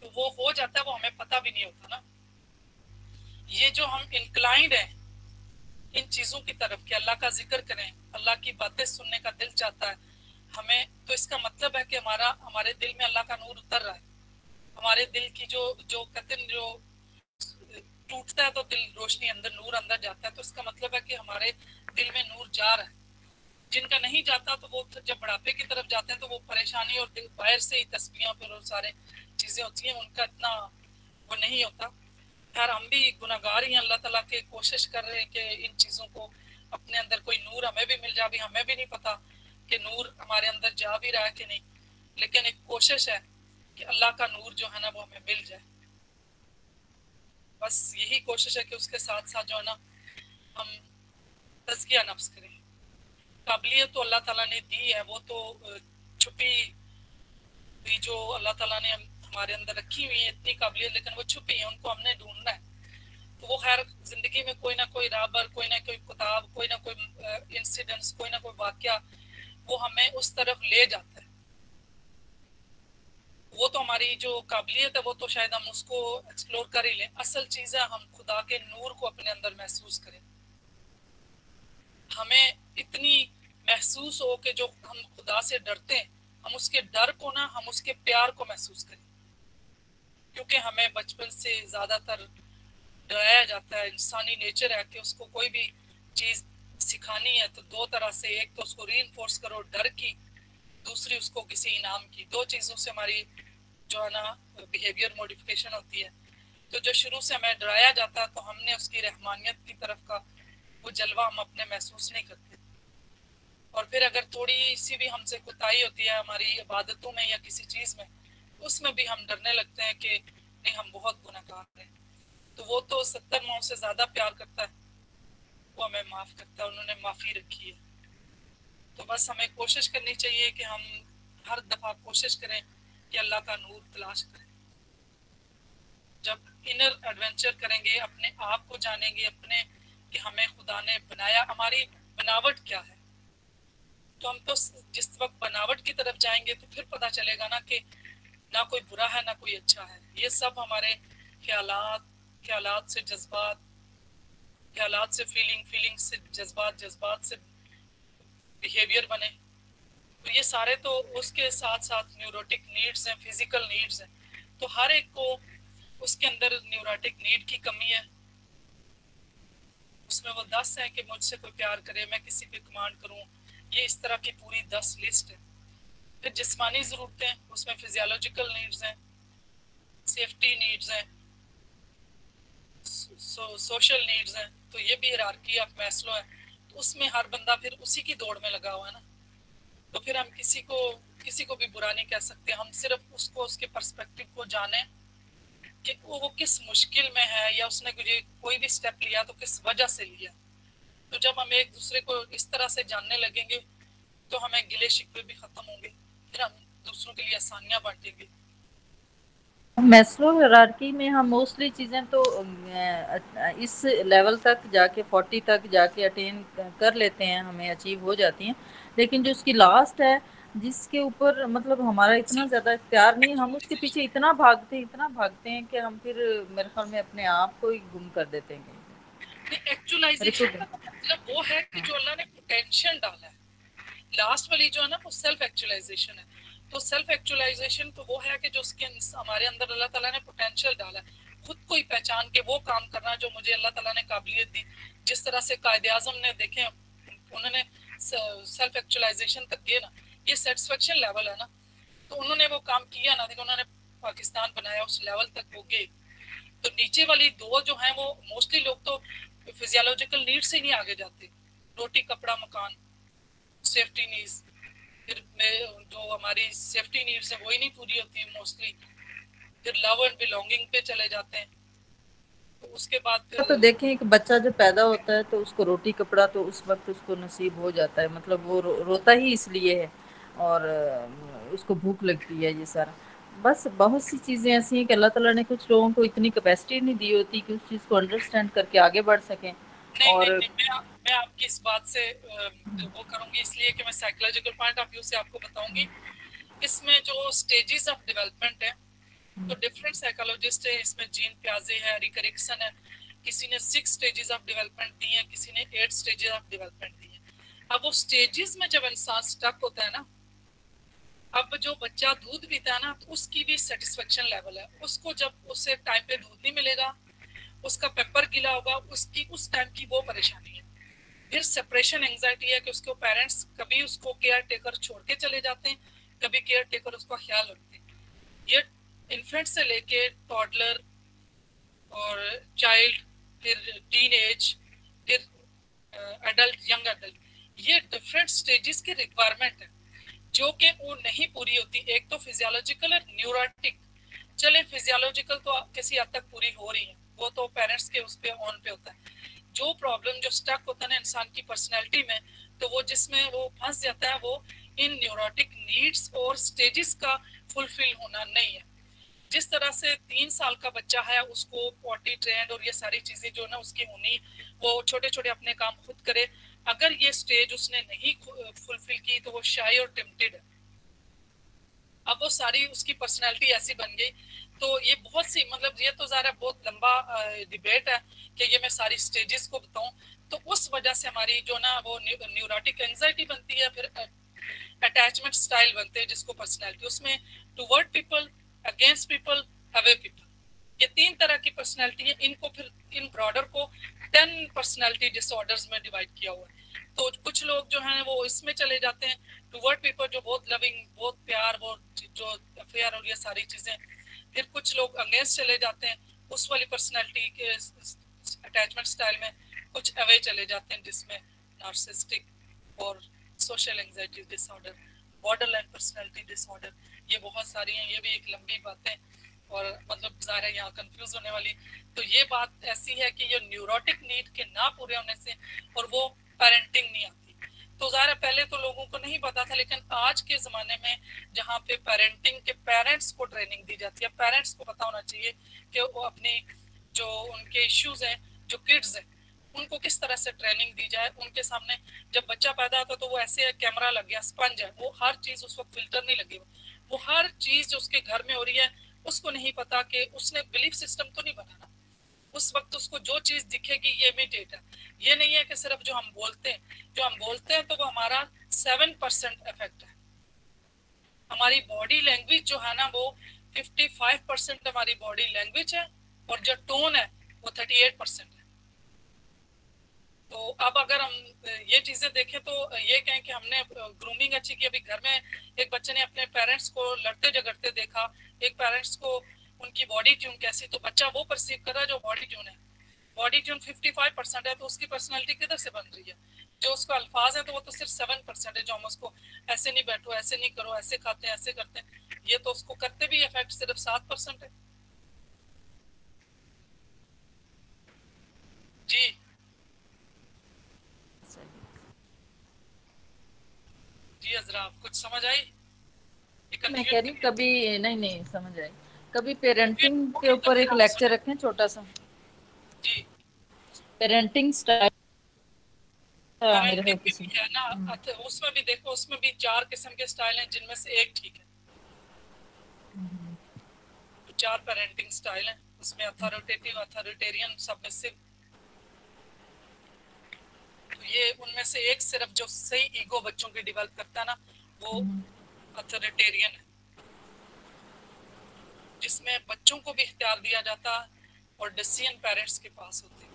S1: तो वो हो जाता है, वो हमें पता भी नहीं होता ना। ये जो हम इंक्लाइंड हैं इन चीजों की तरफ कि अल्लाह का जिक्र करें, अल्लाह की बातें सुनने का दिल चाहता है हमें, तो इसका मतलब है कि हमारे दिल में अल्लाह का नूर उतर रहा है। हमारे दिल की जो जो कहते हैं, जो टूटता है तो दिल रोशनी अंदर, नूर अंदर जाता है, तो इसका मतलब है कि हमारे दिल में नूर जा रहा है। जिनका नहीं जाता तो वो जब बुढ़ापे की तरफ जाते हैं तो वो परेशानी और दिल बाहर से ही तस्वीरें फिर और सारे चीजें होती हैं, उनका इतना वो नहीं होता। यार हम भी गुनाहगार ही हैं, अल्लाह ताला के कोशिश कर रहे हैं कि इन चीजों को अपने अंदर कोई नूर हमें भी मिल जाए। अभी हमें भी नहीं पता कि नूर हमारे अंदर जा भी रहा है कि नहीं, लेकिन एक कोशिश है कि अल्लाह का नूर जो है ना वो हमें मिल जाए। बस यही कोशिश है कि उसके साथ साथ जो है ना हम तज़किया नफ्स करें। काबिलियत तो अल्लाह ताला ने दी है, वो तो छुपी हुई जो अल्लाह ताला ने हमारे अंदर रखी हुई है इतनी काबिलियत, लेकिन वो छुपी है, उनको हमने ढूंढना है। तो वो खैर जिंदगी में कोई ना कोई राबर, कोई ना कोई किताब, कोई ना कोई इंसिडेंट्स, कोई ना कोई वाकया वो हमें उस तरफ ले जाता है। वो तो हमारी जो काबिलियत है वो तो शायद हम उसको एक्सप्लोर कर ही लें। असल चीज है हम खुदा के नूर को अपने अंदर महसूस करें। हमें इतनी महसूस हो कि जो हम खुदा से डरते हैं, हम उसके डर को ना, हम उसके प्यार को महसूस करें। क्योंकि हमें बचपन से ज्यादातर डराया जाता है, इंसानी नेचर है कि उसको कोई भी चीज सिखानी है तो दो तरह से, एक तो उसको रीइंफोर्स करो डर की, दूसरी उसको किसी इनाम की। दो चीजों से हमारी जो है ना बिहेवियर मॉडिफिकेशन होती है। तो जो शुरू से हमें डराया जाता है तो हमने उसकी रहमानियत की तरफ का वो जलवा हम अपने महसूस नहीं करते। और फिर अगर थोड़ी सी भी हमसे कुताही होती है हमारी इबादतों में या किसी चीज में, उसमें भी हम डरने लगते हैं कि नहीं हम बहुत गुनहगार हैं। तो वो तो 70 माओ से ज्यादा प्यार करता है, वो हमें माफ करता है, उन्होंने माफी रखी है। तो बस हमें कोशिश करनी चाहिए कि हम हर दफा कोशिश करें कि अल्लाह का नूर तलाश करें। जब इनर एडवेंचर करेंगे, अपने आप को जानेंगे, अपने कि हमें खुदा ने बनाया, हमारी बनावट क्या है, तो हम तो जिस वक्त बनावट की तरफ जाएंगे तो फिर पता चलेगा ना कि ना कोई बुरा है ना कोई अच्छा है। ये सब हमारे ख्यालात, ख्यालात से जज्बात, ख्यालात से फीलिंग, फीलिंग से जज्बात, जज्बात से बिहेवियर बने। तो ये सारे तो उसके साथ साथ न्यूरोटिक नीड्स हैं, फिजिकल नीड्स हैं। तो हर एक को उसके अंदर न्यूरोटिक नीड की कमी है। उसमें वो 10 है कि मुझसे कोई प्यार करे, मैं किसी पे कमांड करूं, ये इस तरह की पूरी 10 लिस्ट है। फिर जिस्मानी जरूरतें, उसमें फिजियोलॉजिकल नीड्स हैं, सेफ्टी नीड्स हैं, सोशल नीड्स हैं। तो ये भी हायरार्की ऑफ मैस्लो है। तो उसमें हर बंदा फिर उसी की दौड़ में लगा हुआ है ना। तो फिर हम किसी को भी बुरा नहीं कह सकते। हम सिर्फ उसको, उसके पर्सपेक्टिव को जाने कि वो किस मुश्किल में है, या उसने कोई भी स्टेप लिया तो किस वजह से लिया। तो जब हम एक दूसरे को इस तरह से जानने लगेंगे तो हमें गिले शिकवे भी खत्म होंगे, फिर हम दूसरों के लिए आसानियां बांटेंगे।
S2: मैस्लो हायरार्की में हम मोस्टली चीजें तो इस लेवल तक जाके 40 तक जाके अटेन कर लेते हैं, हमें अचीव हो जाती हैं। लेकिन जो उसकी लास्ट है, जिसके ऊपर मतलब हमारा इतना ज्यादा इख्तियार नहीं, हम उसके पीछे इतना भागते हैं कि हम फिर मेरे ख्याल में अपने आप को ही गुम कर देते हैं।
S1: एक्चुअलाइजेशन का मतलब वो है कि जो अल्लाह ने पोटेंशियल डाला है। लास्ट वाली जो है ना वो सेल्फ एक्चुअलाइजेशन है। तो सेल्फ एक्चुअलाइजेशन तो वो है कि जो उसके हमारे अंदर अल्लाह ताला ने पोटेंशियल डाला है, खुद को ही पहचान के वो काम करना जो मुझे अल्लाह ताला ने काबिलियत दी। जिस तरह से कायदे आजम ने देखे, उन्होंने सेल्फ एक्चुअलाइजेशन तक गए ना, ये सेटिस्फेक्शन लेवल है ना। तो उन्होंने वो काम किया ना, देखो उन्होंने पाकिस्तान बनाया, उस लेवल तक वो गए। तो नीचे वाली दो जो हैं वो मोस्टली लोग तो फिजियोलॉजिकल नीड से ही नहीं आगे जाते। रोटी, कपड़ा, मकान, सेफ्टी नीड्स, फिर जो हमारी सेफ्टी नीड्स है वही नहीं पूरी होती मोस्टली। फिर लव एंड बिलोंगिंग पे चले जाते हैं। तो उसके बाद फिर
S2: तो देखें एक बच्चा जब पैदा होता है तो उसको रोटी कपड़ा तो उस वक्त उसको नसीब हो जाता है, मतलब वो रोता ही इसलिए है और उसको भूख लगती है ये सारा। बस बहुत सी चीजें ऐसी हैं कि अल्लाह ताला ने कुछ लोगों को इतनी कैपेसिटी नहीं दी होती कि उस चीज को अंडरस्टैंड करके आगे बढ़ सकें।
S1: नहीं नहीं
S2: और
S1: नहीं, मैं आपकी इस बात से वो करूंगी, इसलिए कि मैं साइकोलॉजिकल पॉइंट ऑफ व्यू से आपको बताऊंगी। इसमें जो स्टेजेस ऑफ डेवलपमेंट है, तो डिफरेंट साइकोलॉजिस्ट है, इसमें जीन प्याजे है, रिक एरिक्सन है, किसी ने 6 स्टेजेस ऑफ डेवलपमेंट दी है, किसी ने 8 स्टेजेस ऑफ डेवलपमेंट दी है। अब वो स्टेजेस में जब इंसान स्टक होता है ना, अब जो बच्चा दूध पीता है ना, तो उसकी भी सेटिस्फेक्शन लेवल है, उसको जब उसे टाइम पे दूध नहीं मिलेगा, उसका पेपर गीला होगा, उसकी उस टाइम की वो परेशानी है। फिर सेपरेशन एंजाइटी है कि उसके पेरेंट्स कभी उसको केयर टेकर छोड़ के चले जाते हैं, कभी केयर टेकर उसका ख्याल रखते हैं। ये इन्फेंट से लेके टॉडलर और चाइल्ड, फिर टीन एज, फिर एडल्ट, यंग एडल्ट, ये डिफरेंट स्टेजेस की रिक्वायरमेंट है जो कि वो नहीं पूरी होती। एक तो फिजियोलॉजिकल और न्यूरोटिक। चले फिजियोलॉजिकल तो किसी हद तक पूरी हो रही है, वो तो पेरेंट्स के उस पे ऑन पे होता है। जो प्रॉब्लम जो स्टक होता है ना इंसान की पर्सनैलिटी में, तो वो जिसमें वो फंस जाता है, वो इन न्यूरोटिक नीड्स और स्टेजेस का फुलफिल होना नहीं है। जिस तरह से 3 साल का बच्चा है, उसको पॉटी ट्रेंड और ये सारी चीजें जो ना उसकी होनी, वो छोटे छोटे अपने काम खुद करे, अगर ये स्टेज उसने नहीं फुलफिल की तो वो शाय और टेम्पटेड है। अब वो सारी उसकी पर्सनैलिटी ऐसी बन गई। तो ये बहुत सी, मतलब ये तो ज़रा बहुत लंबा डिबेट है कि ये मैं सारी स्टेजेस को बताऊं। तो उस वजह से हमारी जो ना वो न्यूरोटिक एंजाइटी बनती है, फिर अटैचमेंट स्टाइल बनते हैं जिसको पर्सनैलिटी, उसमें toward people, against people, away people, ये 3 तरह की पर्सनैलिटी है। इनको फिर इन ब्रॉडर को 10 पर्सनैलिटी डिसऑर्डर्स में डिवाइड किया हुआ है। तो कुछ लोग जो हैं वो इसमें चले जाते हैं, टुवर्ड पीपल जो बहुत लविंग, बहुत प्यार, वो जो अफेयर और ये सारी चीजें। फिर कुछ लोग अगेंस्ट चले जाते हैं उस वाली पर्सनैलिटी के अटैचमेंट स्टाइल में। कुछ अवे चले जाते हैं जिसमें नार्सिस्टिक और social anxiety disorder, border line personality disorder, ये बहुत सारी हैं, ये भी एक लंबी बातें और मतलब ज़ाहिर है यहाँ कंफ्यूज होने वाली। तो ये बात ऐसी है कि ये न्यूरोटिक नीड के ना पूरे होने से और वो पेरेंटिंग नहीं आती। तो ज़ाहिर पहले तो लोगों को नहीं पता था, लेकिन आज के ज़माने में जहाँ पे पेरेंटिंग के पेरेंट्स को ट्रेनिंग दी जाती है, पेरेंट्स को पता होना चाहिए कि वो अपनी जो उनके इश्यूज हैं, जो किड्स हैं, उनको किस तरह से ट्रेनिंग दी जाए। उनके सामने जब बच्चा पैदा होता है तो वो ऐसे कैमरा लग गया, स्पंज है, वो हर चीज़ उस वक्त फिल्टर नहीं लगी, वो हर चीज़ जो उसके घर में हो रही है उसको नहीं पता कि उसने बिलीफ सिस्टम तो नहीं बनाना। उस वक्त उसको जो चीज दिखेगी ये इमिटेट है। ये नहीं है कि सिर्फ जो हम बोलते हैं, जो हम बोलते हैं तो वो हमारा 7% इफेक्ट है। हमारी बॉडी लैंग्वेज जो है ना, वो 55% हमारी बॉडी लैंग्वेज है, और जो टोन है वो 38% है। तो अब अगर हम ये चीजें देखें तो ये कहें कि हमने ग्रूमिंग अच्छी की। अभी घर में एक बच्चे ने अपने पेरेंट्स को लड़ते झगड़ते देखा, एक पेरेंट्स को उनकी बॉडी ट्यून कैसी, तो बच्चा वो परसीव कर रहा है जो बॉडी ट्यून है। बॉडी ट्यून 55% है, तो उसकी पर्सनैलिटी किधर से बन रही है? जो उसका अल्फाज है तो वो तो सिर्फ 7% है, जो हम उसको ऐसे नहीं बैठो, ऐसे नहीं करो, ऐसे खाते हैं, ऐसे करते हैं, ये तो उसको करते भी इफेक्ट सिर्फ 7% है। जी जी हजरा, कुछ समझ आई?
S2: मैं कह रही हूँ कभी नहीं नहीं समझ आई, कभी पेरेंटिंग के
S1: ओके, तो
S2: ऊपर
S1: फिर
S2: एक
S1: आप
S2: लेक्चर
S1: सुने।
S2: रखें छोटा सा,
S1: जी,
S2: पेरेंटिंग स्टाइल मेरे
S1: पेरेंटिंग
S2: ख्याल
S1: में
S2: किसी।
S1: भी है ना, उसमें भी देखो, उसमें भी 4 किस्म के स्टाइल हैं जिनमें से एक ठीक है। तो 4 पेरेंटिंग स्टाइल हैं, उसमें अथॉरिटेटिव, अथॉरिटेरियन, सबमिसिव। तो ये उनमें से एक सिर्फ जो सही ईगो बच्चों की डेवलप करता है ना, वो अथॉरिटेरियन है, जिसमें बच्चों को भी इख्तियार दिया जाता है और डिसीजन पेरेंट्स के पास होते हैं।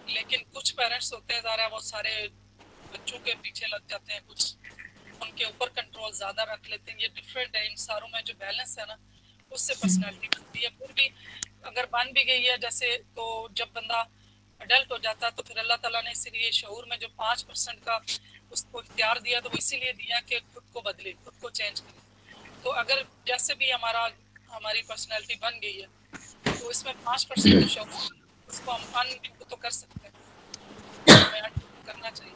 S1: लेकिन कुछ पेरेंट्स होते हैं ज़रा वो सारे बच्चों के पीछे लग जाते हैं, कुछ उनके ऊपर कंट्रोल ज़्यादा रख लेते हैं। ये डिफरेंट है, इन सारों में जो बैलेंस है ना, उससे पर्सनैलिटी बनती है। फिर भी अगर बन भी गई है जैसे, तो जब बंदा अडल्ट हो जाता है तो फिर अल्लाह ताला ने इसीलिए शऊर में जो 5% का उसको इख्तियार दिया, तो वो इसीलिए दिया कि खुद को बदले, खुद को चेंज करे। तो अगर जैसे भी हमारी पर्सनैलिटी बन गई है, तो इसमें 5% जो शऊर, उसको हम अन तो कर सकते हैं, हमें करना चाहिए।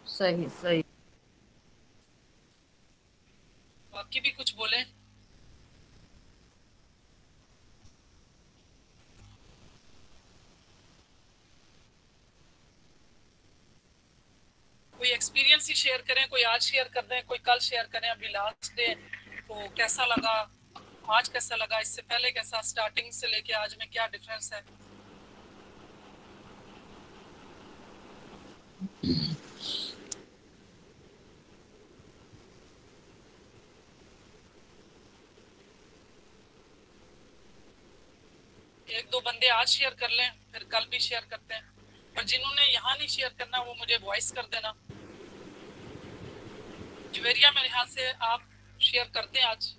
S2: सही सही।
S1: बाकी भी कुछ बोले। कोई एक्सपीरियंस ही शेयर करें, कोई आज शेयर कर दें, कोई कल शेयर करें, अभी लास्ट डे तो कैसा लगा, आज कैसा लगा, इससे पहले कैसा, स्टार्टिंग से लेके आज में क्या डिफरेंस है। एक दो बंदे आज शेयर कर लें, फिर कल भी शेयर करते हैं, और जिन्होंने यहाँ नहीं शेयर करना वो मुझे वॉइस कर देना। जुवेरिया मेरे ख्याल से आप शेयर करते हैं आज।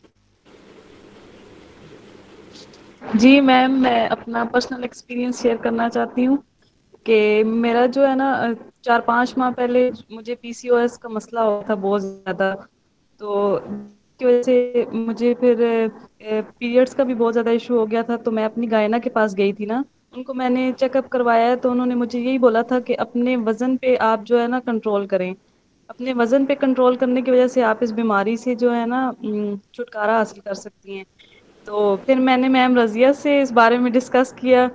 S3: जी मैम, मैं अपना पर्सनल एक्सपीरियंस शेयर करना चाहती हूँ कि मेरा जो है ना 4-5 माह पहले मुझे पीसीओएस का मसला हुआ था बहुत ज़्यादा। तो की वजह से मुझे फिर पीरियड्स का भी बहुत ज़्यादा इशू हो गया था। तो मैं अपनी गायना के पास गई थी ना, उनको मैंने चेकअप करवाया तो उन्होंने मुझे यही बोला था कि अपने वज़न पे आप जो है ना कंट्रोल करें। अपने वज़न पे कंट्रोल करने की वजह से आप इस बीमारी से जो है ना छुटकारा हासिल कर सकती हैं। तो फिर मैंने मैम रज़िया से इस बारे में डिस्कस किया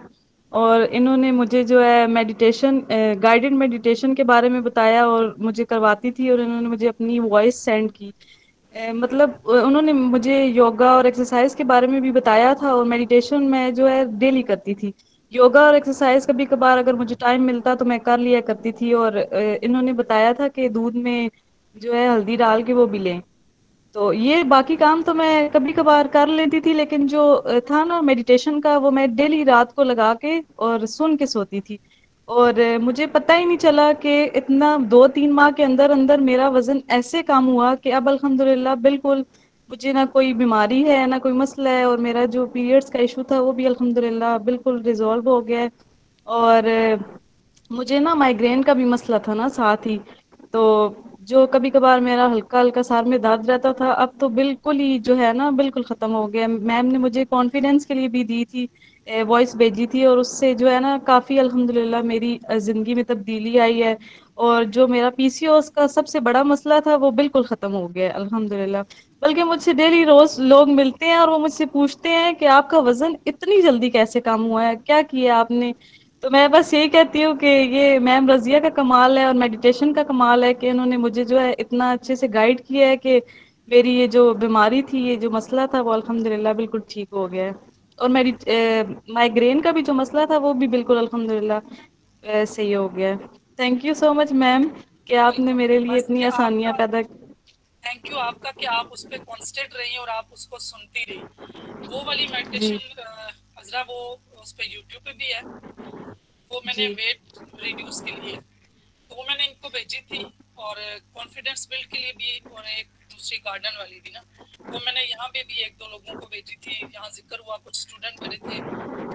S3: और इन्होंने मुझे जो है मेडिटेशन, गाइडेड मेडिटेशन के बारे में बताया और मुझे करवाती थी, और इन्होंने मुझे अपनी वॉइस सेंड की। मतलब उन्होंने मुझे योगा और एक्सरसाइज के बारे में भी बताया था, और मेडिटेशन मैं जो है डेली करती थी। योगा और एक्सरसाइज कभी कभार अगर मुझे टाइम मिलता तो मैं कर लिया करती थी। और इन्होंने बताया था कि दूध में जो है हल्दी डाल के वो भी लें। तो ये बाकी काम तो मैं कभी कभार कर लेती थी, लेकिन जो था ना मेडिटेशन का, वो मैं डेली रात को लगा के और सुन के सोती थी। और मुझे पता ही नहीं चला कि इतना 2-3 माह के अंदर अंदर मेरा वजन ऐसे कम हुआ कि अब अल्हम्दुलिल्लाह बिल्कुल मुझे ना कोई बीमारी है ना कोई मसला है। और मेरा जो पीरियड्स का इशू था वो भी अल्हम्दुलिल्लाह बिल्कुल रिजॉल्व हो गया है। और मुझे ना माइग्रेन का भी मसला था ना साथ ही। तो जो कभी कभार मेरा हल्का हल्का सर में दर्द रहता था, अब तो बिल्कुल ही जो है ना बिल्कुल खत्म हो गया। मैम ने मुझे कॉन्फिडेंस के लिए भी दी थी, वॉइस भेजी थी, और उससे जो है ना काफी अल्हम्दुलिल्लाह मेरी जिंदगी में तब्दीली आई है। और जो मेरा पीसीओएस का सबसे बड़ा मसला था वो बिल्कुल खत्म हो गया है अल्हम्दुलिल्लाह। बल्कि मुझसे डेली रोज लोग मिलते हैं और वो मुझसे पूछते हैं कि आपका वजन इतनी जल्दी कैसे कम हुआ है, क्या किया आपने। तो मैं बस यही कहती हूँ कि ये मैम रज़िया का कमाल है और मेडिटेशन का कमाल है कि उन्होंने मुझे जो है इतना अच्छे से गाइड किया है कि मेरी ये जो बीमारी थी, ये जो मसला था, वो अल्हम्दुलिल्लाह बिल्कुल ठीक हो गया है। और मेरी माइग्रेन का भी जो मसला था वो भी बिल्कुल अल्हम्दुलिल्लाह सही हो गया है। Thank you so much ma'am कि आपने
S1: वेलकम।
S3: मेरे लिए
S1: बस
S3: इतनी
S1: ये
S3: आसानियां
S1: आपका
S3: पैदा।
S1: थैंक यू आपका कि आप उस पर कॉन्स्टेंट रही और आप उसको सुनती रही। वो वाली
S3: जी
S1: मेडिटेशन अजरा वो उस पर यूट्यूब पे भी है, वो मैंने
S3: जी
S1: वेट रिड्यूस के लिए, तो वो मैंने इनको भेजी थी। और कॉन्फिडेंस बिल्ड के लिए भी, और एक दूसरी गार्डन वाली थी ना, वो मैंने यहाँ पे भी एक दो लोगों को भेजी थी। यहाँ जिक्र हुआ, कुछ स्टूडेंट मेरे थे,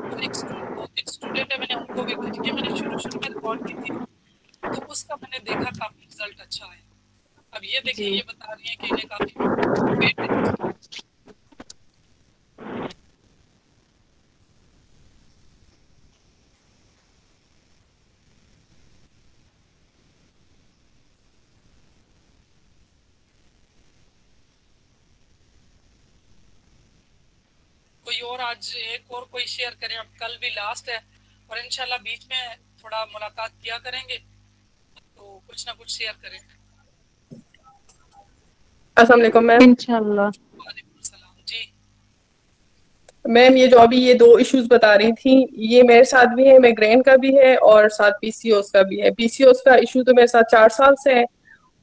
S1: और एक दो तीन स्टूडेंट है, मैंने उनको भी भेजी। ये मैंने शुरू शुरू में रिकॉर्ड की थी, तो उसका मैंने देखा काफी रिजल्ट अच्छा है। अब ये देखिए,
S3: जी।
S1: ये बता रही है कि इन्हें काफी वेट रिड्यूस। कोई और आज एक और कोई शेयर करें, अब कल भी लास्ट है, और इंशाल्लाह बीच में थोड़ा मुलाकात किया करेंगे, तो कुछ ना कुछ शेयर करें।
S4: अस्सलाम वालेकुम मैम।
S3: इंशाल्लाह।
S1: वालेकुम सलाम जी।
S4: मैम ये जो अभी ये दो इश्यूज बता रही थी, ये मेरे साथ भी है, माइग्रेन का भी है और साथ पीसीओएस का भी है। पीसीओएस का इशू तो मेरे साथ 4 साल से है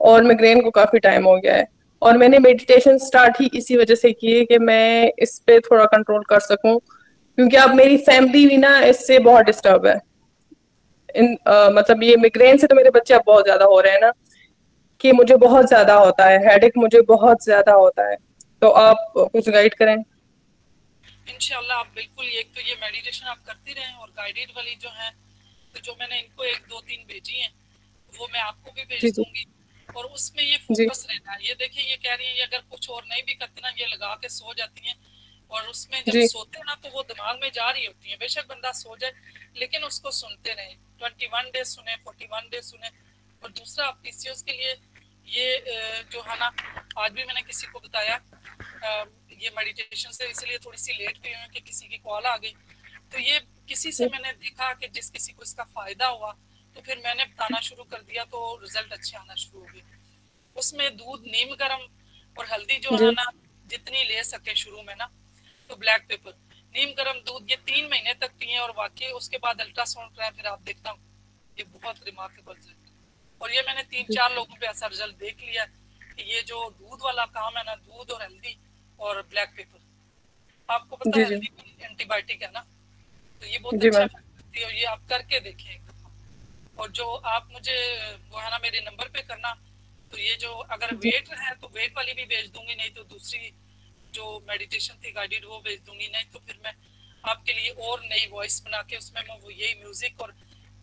S4: और माइग्रेन को काफी टाइम हो गया है। और मैंने मेडिटेशन स्टार्ट ही इसी वजह से की है कि मैं इस पे थोड़ा कंट्रोल कर सकूं, क्योंकि अब मेरी फैमिली भी ना इससे बहुत डिस्टर्ब है। मतलब ये माइग्रेन से तो मेरे बच्चे अब बहुत ज्यादा हो रहे हैं ना, कि मुझे बहुत ज्यादा होता है, हेडेक मुझे बहुत ज्यादा होता है। तो आप कुछ गाइड करें।
S1: इंशाल्लाह आप बिल्कुल, एक तो ये मेडिटेशन आप करती रहें, और गाइडेड वाली जो है, तो जो मैंने इनको एक दो तीन भेजी हैं वो मैं आपको भी
S4: जी
S1: भेज
S4: जी
S1: दूंगी। और उसमें ये
S4: जी
S1: फोकस रहना है। ये देखिए, ये कह रही है, ये अगर कुछ और नहीं भी करती ना, ये लगा के सो जाती हैं, और उसमें जब
S4: जी
S1: सोते हैं ना तो वो दिमाग में जा रही होती है। बेशक बंदा सो जाए, लेकिन उसको सुनते रहे, 21 डेज सुने, 41 डेज सुने। और दूसरा, आप पीसीओएस के लिए ये जो है ना, आज भी मैंने किसी को बताया, ये मेडिटेशन से इसलिए थोड़ी सी लेट भी हुई कि किसी की कॉल आ गई। तो ये किसी से मैंने देखा कि जिस किसी को इसका फायदा हुआ, तो फिर मैंने बताना शुरू कर दिया, तो रिजल्ट अच्छे आना शुरू हो गए। उसमें दूध, नीम गर्म और हल्दी जो है ना, जितनी ले सके शुरू में ना, तो ब्लैक पेपर, नीम गर्म दूध, ये 3 महीने तक पिए और वाकई उसके बाद अल्ट्रासाउंड कराएं, फिर आप देखना ये बहुत रिमार्केबल रिजल्ट। और ये मैंने 3-4 लोगों पे ऐसा रिजल्ट देख लिया कि ये जो दूध वाला काम है ना, दूध और हल्दी और ब्लैक पेपर, आपको पता है हल्दी एंटीबायोटिक है ना, तो ये बहुत अच्छा करती है, ये आप करके देखें एक दफा। और जो आप मुझे वो है ना मेरे नंबर पे करना, तो ये जो अगर वेट है तो वेट वाली भी भेज दूंगी, नहीं तो दूसरी जो मेडिटेशन थी गाइडेड वो भेज दूंगी, नहीं तो फिर मैं आपके लिए और नई वॉइस बना के उसमें मैं वो यही म्यूजिक और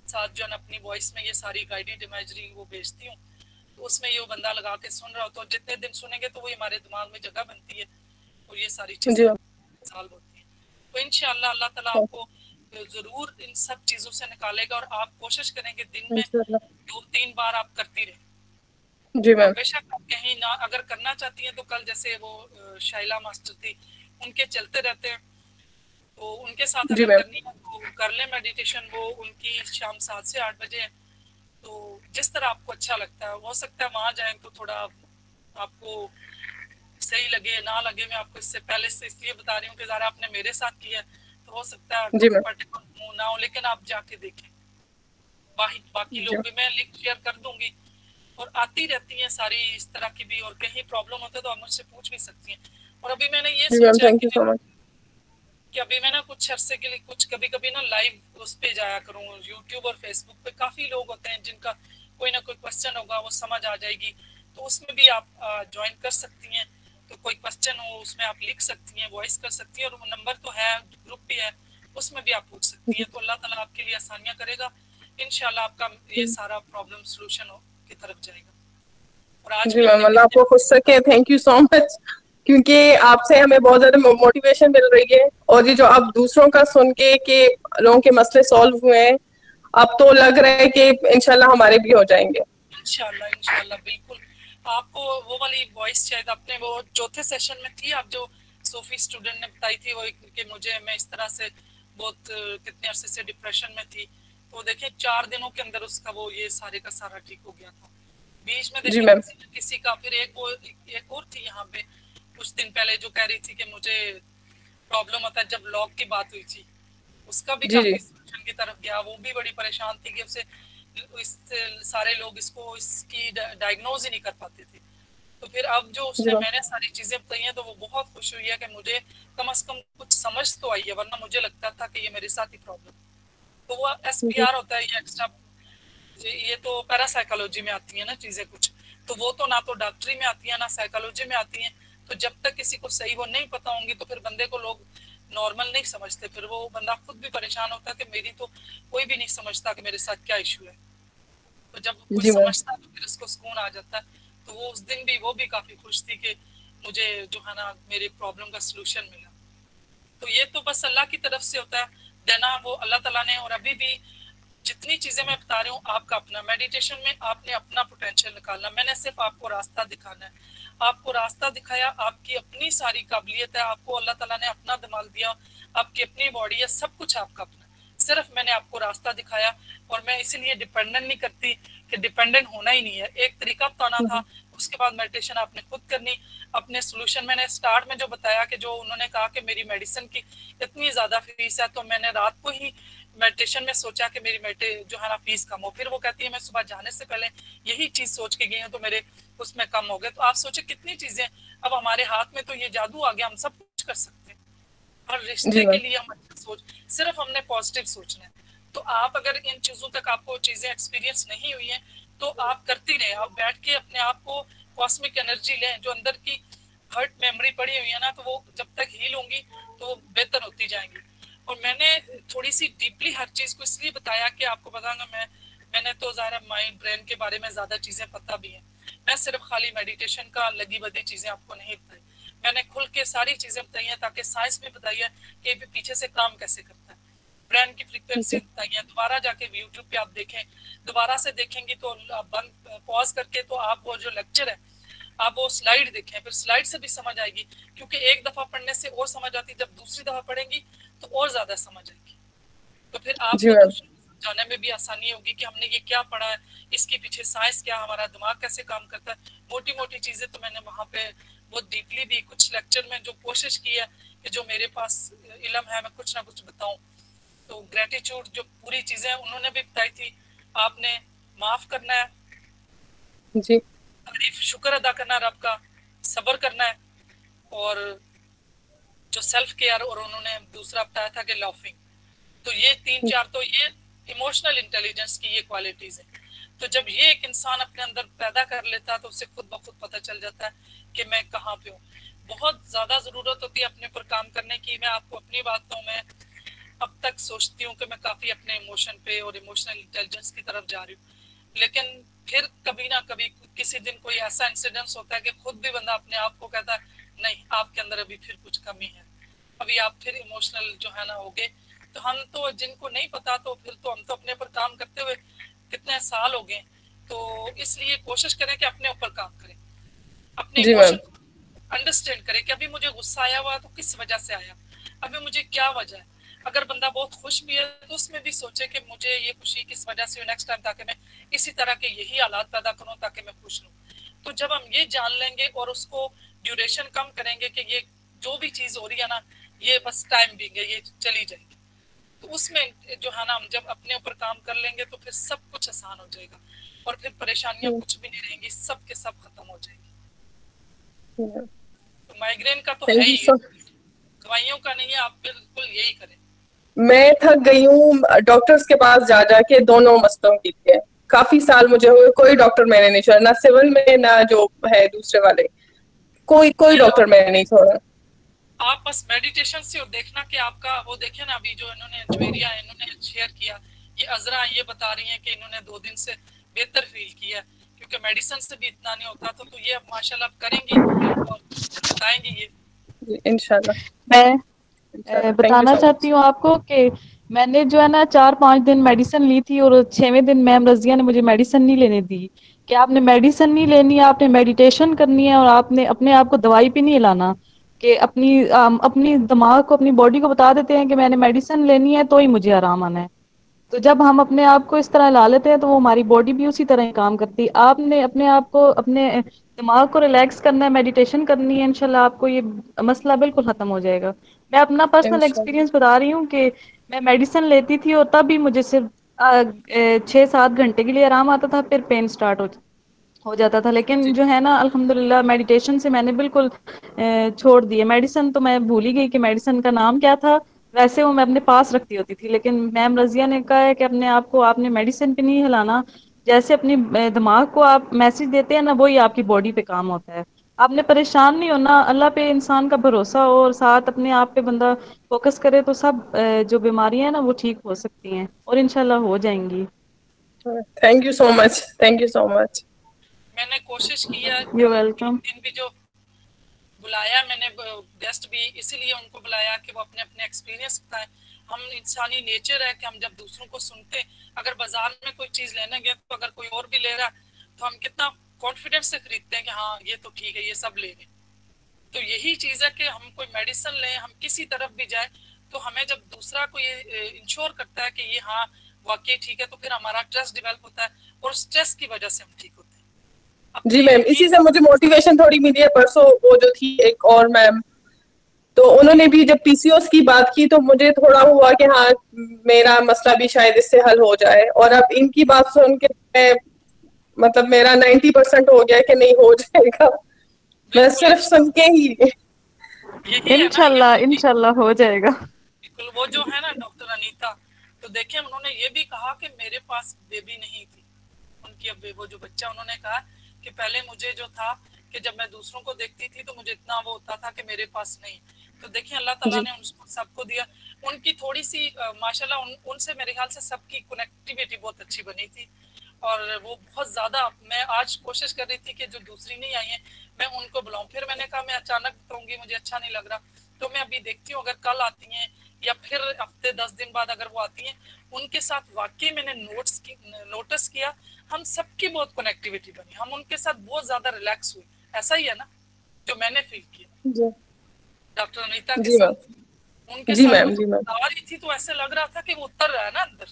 S1: साथ जो है अपनी वॉइस में ये सारी गाइडेड इमेजरी वो भेजती हूँ। तो उसमें ये बंदा लगा के सुन रहा हो, तो जितने दिन सुनेंगे तो वो हमारे दिमाग में जगह बनती है और ये सारी चीजें सॉल्व होती है। तो इंशाल्लाह अल्लाह ताला आपको जरूर इन सब चीजों से निकालेगा, और आप कोशिश करेंगे दिन में 2-3 बार आप करती रहे। जी मैम। बेशक आप कहीं ना अगर करना चाहती हैं तो कल जैसे वो शाइला मास्टर थी, उनके चलते रहते हैं, तो उनके साथ अगर करनी है तो कर ले मेडिटेशन। वो उनकी शाम 7 से 8 बजे है, तो जिस तरह आपको अच्छा लगता है, हो सकता है वहां जाए तो थोड़ा आपको सही लगे ना लगे। मैं आपको इससे पहले से इसलिए बता रही हूँ कि ज़रा आपने मेरे साथ किया, तो हो सकता है पर्टिकुलर ना हो, लेकिन आप जाके देखें। बाकी लोग भी मैं लिंक शेयर कर दूंगी, और आती रहती हैं सारी इस तरह की भी, और कहीं प्रॉब्लम होता है तो आप मुझसे पूछ भी सकती हैं। और अभी मैंने ये सोचा कि अभी मैं ना कुछ अरसे के लिए कुछ कभी कभी ना लाइव उस पे जाया करूँ, यूट्यूब और फेसबुक पे काफी लोग होते हैं जिनका कोई ना कोई क्वेश्चन होगा, वो समझ आ जाएगी, तो उसमें भी आप ज्वाइन कर सकती हैं। तो कोई क्वेश्चन हो उसमें आप लिख सकती हैं, वॉइस कर सकती हैं, और वो नंबर तो है, ग्रुप भी है, उसमें भी आप पूछ सकती हैं। तो अल्लाह ताला आपके लिए आसानियां करेगा, इंशाल्लाह आपका ये सारा प्रॉब्लम सोल्यूशन की तरफ जाएगा। और आज
S4: जी मैम, अल्लाह आपको खुश रखे। थैंक यू सो मच, क्योंकि आपसे हमें बहुत ज्यादा मोटिवेशन मिल रही है, और ये जो आप दूसरों का सुन के कि लोगों के मसले सॉल्व हुए हैं, अब तो लग रहा है कि इंशाल्लाह हमारे भी हो जाएंगे।
S1: इंशाल्लाह इंशाल्लाह बिल्कुल। आपको वो वाली वॉइस शायद अपने वो चौथे सेशन में थी, आप जो सोफी स्टूडेंट ने बताई थी, वो कि मुझे मैं इस तरह से बहुत कितने अरसे से डिप्रेशन में थी, तो देखिए 4 दिनों के अंदर उसका वो ये सारे का सारा ठीक हो गया था। बीच में देखिए किसी का फिर एक और थी यहाँ पे कुछ दिन पहले जो कह रही थी कि मुझे प्रॉब्लम होता है, जब लॉक की बात हुई थी उसका भी काफी सोल्यूशन की तरफ गया। वो भी बड़ी परेशान थी कि उसे सारे लोग इसकी डायग्नोज ही नहीं कर पाते थे। तो फिर अब जो उसने मैंने सारी चीजें बताई हैं, तो वो बहुत खुश हुई है कि मुझे कम से कम कुछ समझ तो आई है, वरना मुझे लगता था कि ये मेरे साथ ही प्रॉब्लम। तो वो SPR होता है, ये एक्स्ट्रा, ये तो पैरासाइकोलॉजी में आती है ना चीजें कुछ, तो वो तो ना तो डॉक्टरी में आती है ना साइकोलॉजी में आती है। तो जब तक किसी को सही वो नहीं पता होंगी तो फिर बंदे को लोग नॉर्मल नहीं समझते, फिर वो बंदा खुद भी परेशान होता है कि मेरी तो कोई भी नहीं समझता कि मेरे साथ क्या इशू है। तो जब कोई समझता है तो फिर उसको सुकून आ जाता है। तो वो उस दिन भी वो भी काफी खुश थी कि मुझे जो है ना मेरी प्रॉब्लम का सलूशन मिला। तो ये तो बस अल्लाह की तरफ से होता है देना, वो अल्लाह ताला ने। और अभी भी जितनी चीजें मैं बता रही हूँ, आपका अपना मेडिटेशन में आपने अपना पोटेंशियल निकालना, मैंने सिर्फ आपको रास्ता दिखाना है। आपको रास्ता दिखाया, आपकी अपनी सारी काबिलियत है, आपको अल्लाह ताला ने अपना दिमाग दिया, आपकी अपनी बॉडी है, सब कुछ आपका अपना, सिर्फ मैंने आपको रास्ता दिखाया। और मैं इसीलिए डिपेंडेंट नहीं करती कि डिपेंडेंट होना ही नहीं है, एक तरीका बताना था, उसके बाद मेडिटेशन आपने खुद करनी। अपने सोल्यूशन मैंने स्टार्ट में जो बताया कि जो उन्होंने कहा कि मेरी मेडिसिन की इतनी ज्यादा फीस है, तो मैंने रात को ही मेडिटेशन में सोचा कि मेरी जो है ना फीस कम हो। फिर वो कहती है मैं सुबह जाने से पहले यही चीज सोच के गई हूँ, तो मेरे उसमें कम हो गए। तो आप सोचे कितनी चीजें अब हमारे हाथ में, तो ये जादू आ गया, हम सब कुछ कर सकते हैं। हर रिश्ते के लिए हम अच्छा सोच, सिर्फ हमने पॉजिटिव सोचना है। तो आप अगर इन चीजों तक आपको चीजें एक्सपीरियंस नहीं हुई है, तो आप करती रहे, आप बैठ के अपने आप को कॉस्मिक एनर्जी लें, जो अंदर की हर्ट मेमोरी पड़ी हुई है ना, तो वो जब तक हील होंगी तो वो बेहतर होती जाएंगी। और मैंने थोड़ी सी डीपली हर चीज को इसलिए बताया कि आपको बताना, मैंने तो ज़ाहिर माइंड ब्रेन के बारे में ज्यादा चीजें पता भी हैं। मैं सिर्फ खाली मेडिटेशन का लगी बदी चीजें आपको नहीं बताई, मैंने खुल के सारी चीजें बताई हैं, ताकि साइंस में बताई है कि पीछे से काम कैसे करता है। ब्रेन की फ्रीक्वेंसी बताई है। दोबारा जाके यूट्यूब पे आप देखें, दोबारा से देखेंगे तो बंद पॉज करके तो आप वो जो लेक्चर है आप वो स्लाइड देखें, फिर स्लाइड से भी समझ आएगी, क्योंकि एक दफा पढ़ने से और समझ आती, जब दूसरी दफा पढ़ेंगी तो और ज्यादा समझ आएगी। तो फिर आपको दूसरों को समझाने में भी आसानी होगी कि हमने ये क्या पढ़ा है, इसके पीछे साइंस क्या, हमारा दिमाग कैसे काम करता है। मोटी मोटी चीजें तो मैंने वहाँ पे बहुत डीपली भी कुछ लेक्चर में जो कोशिश की है कि जो मेरे पास इल्म है मैं कुछ ना कुछ बताऊं। तो ग्रेटिट्यूड जो पूरी चीजें उन्होंने भी बताई थी, आपने माफ करना है
S4: जी,
S1: तारीफ शुक्र अदा करना रब का, सब्र करना है, और जो सेल्फ केयर, और उन्होंने दूसरा बताया था कि लाफिंग। तो ये 3-4 तो ये इमोशनल इंटेलिजेंस की ये क्वालिटीज है। तो जब ये एक इंसान अपने अंदर पैदा कर लेता है तो उसे खुद ब खुद पता चल जाता है कि मैं कहाँ पे हूँ। बहुत ज्यादा जरूरत होती है अपने ऊपर काम करने की। मैं आपको अपनी बात कहूँ, मैं अब तक सोचती हूँ कि मैं काफी अपने इमोशन पे और इमोशनल इंटेलिजेंस की तरफ जा रही हूँ, लेकिन फिर कभी ना कभी किसी दिन कोई ऐसा इंसिडेंस होता है कि खुद भी बंदा अपने आप को कहता है नहीं, आपके अंदर अभी फिर कुछ कमी है, अभी आप फिर इमोशनल जो है ना होगे। तो हम तो जिनको नहीं पता, तो फिर तो हम तो अपने ऊपर काम करते हुए कितने साल हो गए। तो इसलिए कोशिश करें कि अपने ऊपर काम करें, अपने इमोशन अंडरस्टैंड करें कि अभी मुझे गुस्सा आया हुआ तो किस वजह से आया, अभी मुझे क्या वजह है। अगर बंदा बहुत खुश भी है तो उसमें भी सोचे कि मुझे ये खुशी किस वजह से नेक्स्ट टाइम, ताकि मैं इसी तरह के यही हालात पैदा करूं ताकि मैं खुश रहूं। तो जब हम ये जान लेंगे और उसको ड्यूरेशन कम करेंगे कि ये जो भी चीज हो रही है ना ये बस टाइम बिंग है, ये चली जाएगी, तो उसमें जो है ना हम जब अपने ऊपर काम कर लेंगे तो फिर सब कुछ आसान हो जाएगा और फिर परेशानियां कुछ भी नहीं रहेंगी, सब के सब खत्म हो जाएगी। तो माइग्रेन का तो है ही, दवाइयों का नहीं है, आप बिल्कुल यही करें।
S4: मैं थक गई हूँ डॉक्टर्स के पास जा जाके दोनों मसलों के लिए। काफी साल मुझे हुए, कोई डॉक्टर मैंने नहीं छोड़ा, ना सिविल में ना जो है दूसरे वाले, कोई डॉक्टर मैंने नहीं छोड़ा।
S1: आप बस मेडिटेशन से और देखना कि आपका वो देखे ना, अभी जो इन्होंने ज्वेरिया इन्होंने शेयर किया, ये अजरा ये बता रही हैं कि इन्होंने 2 दिन से बेहतर फील किया, क्योंकि मेडिसिन से भी इतना नहीं होता। तो ये माशाल्लाह करेंगी और बताएंगी ये
S4: इंशाल्लाह।
S3: मैं बताना चाहती हूँ आपको कि मैंने जो है ना 4-5 दिन मेडिसिन ली थी और 6वें दिन मैम रजिया ने मुझे मेडिसिन नहीं लेने दी कि आपने मेडिसिन नहीं लेनी है, आपने मेडिटेशन करनी है और आपने अपने आप को दवाई पे नहीं हिलाना। कि अपनी दिमाग को, अपनी बॉडी को बता देते हैं कि मैंने मेडिसिन लेनी है तो ही मुझे आराम आना है। तो जब हम अपने आप को इस तरह ला लेते हैं तो वो हमारी बॉडी भी उसी तरह ही काम करती है। आपने अपने आप को, अपने दिमाग को रिलैक्स करना है, मेडिटेशन करनी है, इंशाल्लाह आपको ये मसला बिल्कुल खत्म हो जाएगा। मैं अपना पर्सनल एक्सपीरियंस बता रही हूँ कि मैं मेडिसिन लेती थी और तब भी मुझे सिर्फ 6-7 घंटे के लिए आराम आता था, फिर पेन स्टार्ट हो जाता था। लेकिन जो है ना अल्हम्दुलिल्लाह मेडिटेशन से मैंने बिल्कुल छोड़ दिया। मेडिसिन तो मैं भूल ही गई कि मेडिसिन का नाम क्या था, वैसे वो मैं अपने पास रखती होती थी। लेकिन मैम रजिया ने कहा है कि अपने आप को आपने मेडिसिन पे नहीं हिलाना, जैसे अपनी दिमाग को आप मैसेज देते हैं ना वही आपकी बॉडी पे काम होता है। आपने परेशान नहीं होना, अल्लाह पे इंसान का भरोसा हो और साथ अपने आप पे बंदा फोकस करे तो सब जो बीमारियां हैं ना वो ठीक हो सकती हैं और इंशाल्लाह हो जाएंगी।
S4: Thank you so much, thank you so much.
S1: मैंने कोशिश किया,
S3: यू वेलकम।
S1: दिन भी जो बुलाया मैंने गेस्ट भी इसीलिए उनको बुलाया कि वो अपने अपने एक्सपीरियंस बताएं। हम इंसानी नेचर है कि हम जब दूसरों को सुनते, अगर बाजार में कोई चीज लेने गए तो अगर कोई और भी ले रहा तो हम कितना कॉन्फिडेंस से खरीदते हैं कि हाँ ये तो ठीक है, ये सब ले लें। तो यही चीज है कि हम कोई मेडिसिन लें, हम किसी तरफ भी जाए तो हमें जब दूसरा कोई इंश्योर करता है कि ये हाँ वाकई ठीक है, तो फिर हमारा ट्रस्ट डेवलप होता है और स्ट्रेस की वजह से हम ठीक होते हैं।
S4: जी मैम, इसी से मुझे मोटिवेशन थोड़ी मिली है। परसों वो जो थी एक और मैम, तो उन्होंने भी जब पीसीओएस की बात की तो मुझे थोड़ा हुआ कि हाँ मेरा मसला भी शायद इससे हल हो जाए। और अब इनकी बात सुन के मैं मतलब मेरा 90% हो गया कि नहीं हो जाएगा, मैं सिर्फ सुन के ही।
S3: इंशाल्लाह इंशाल्लाह हो जाएगा।
S1: बिल्कुल, वो जो है ना डॉक्टर अनीता, तो देखिए उन्होंने ये भी कहा कि मेरे पास बेबी नहीं थी, उनकी अब वो जो बच्चा, उन्होंने कहा कि पहले मुझे जो था कि जब मैं दूसरों को देखती थी तो मुझे इतना वो होता था कि मेरे पास नहीं। तो देखिए अल्लाह ताला ने उनको सबको दिया। उनकी थोड़ी सी माशाल्लाह उनसे मेरे ख्याल से सबकी कनेक्टिविटी बहुत अच्छी बनी थी और वो बहुत ज्यादा, मैं आज कोशिश कर रही थी कि जो दूसरी नहीं आई है मैं उनको बुलाऊं, फिर मैंने कहा मैं अचानक बताऊंगी, मुझे अच्छा नहीं लग रहा। तो मैं अभी देखती हूँ अगर कल आती हैं या फिर हफ्ते 10 दिन बाद अगर वो आती हैं, उनके साथ वाकई मैंने नोटिस किया हम सबकी बहुत कनेक्टिविटी बनी, हम उनके साथ बहुत ज्यादा रिलैक्स हुए। ऐसा ही है ना जो मैंने फील किया
S4: जी
S1: डॉक्टर अनीता के
S4: जी मैम,
S1: साथ, उनके
S4: जी
S1: साथ
S4: मैम,
S1: वो
S4: जी मैम,
S1: आ रही थी तो ऐसे लग रहा था कि वो उतर रहा है ना अंदर,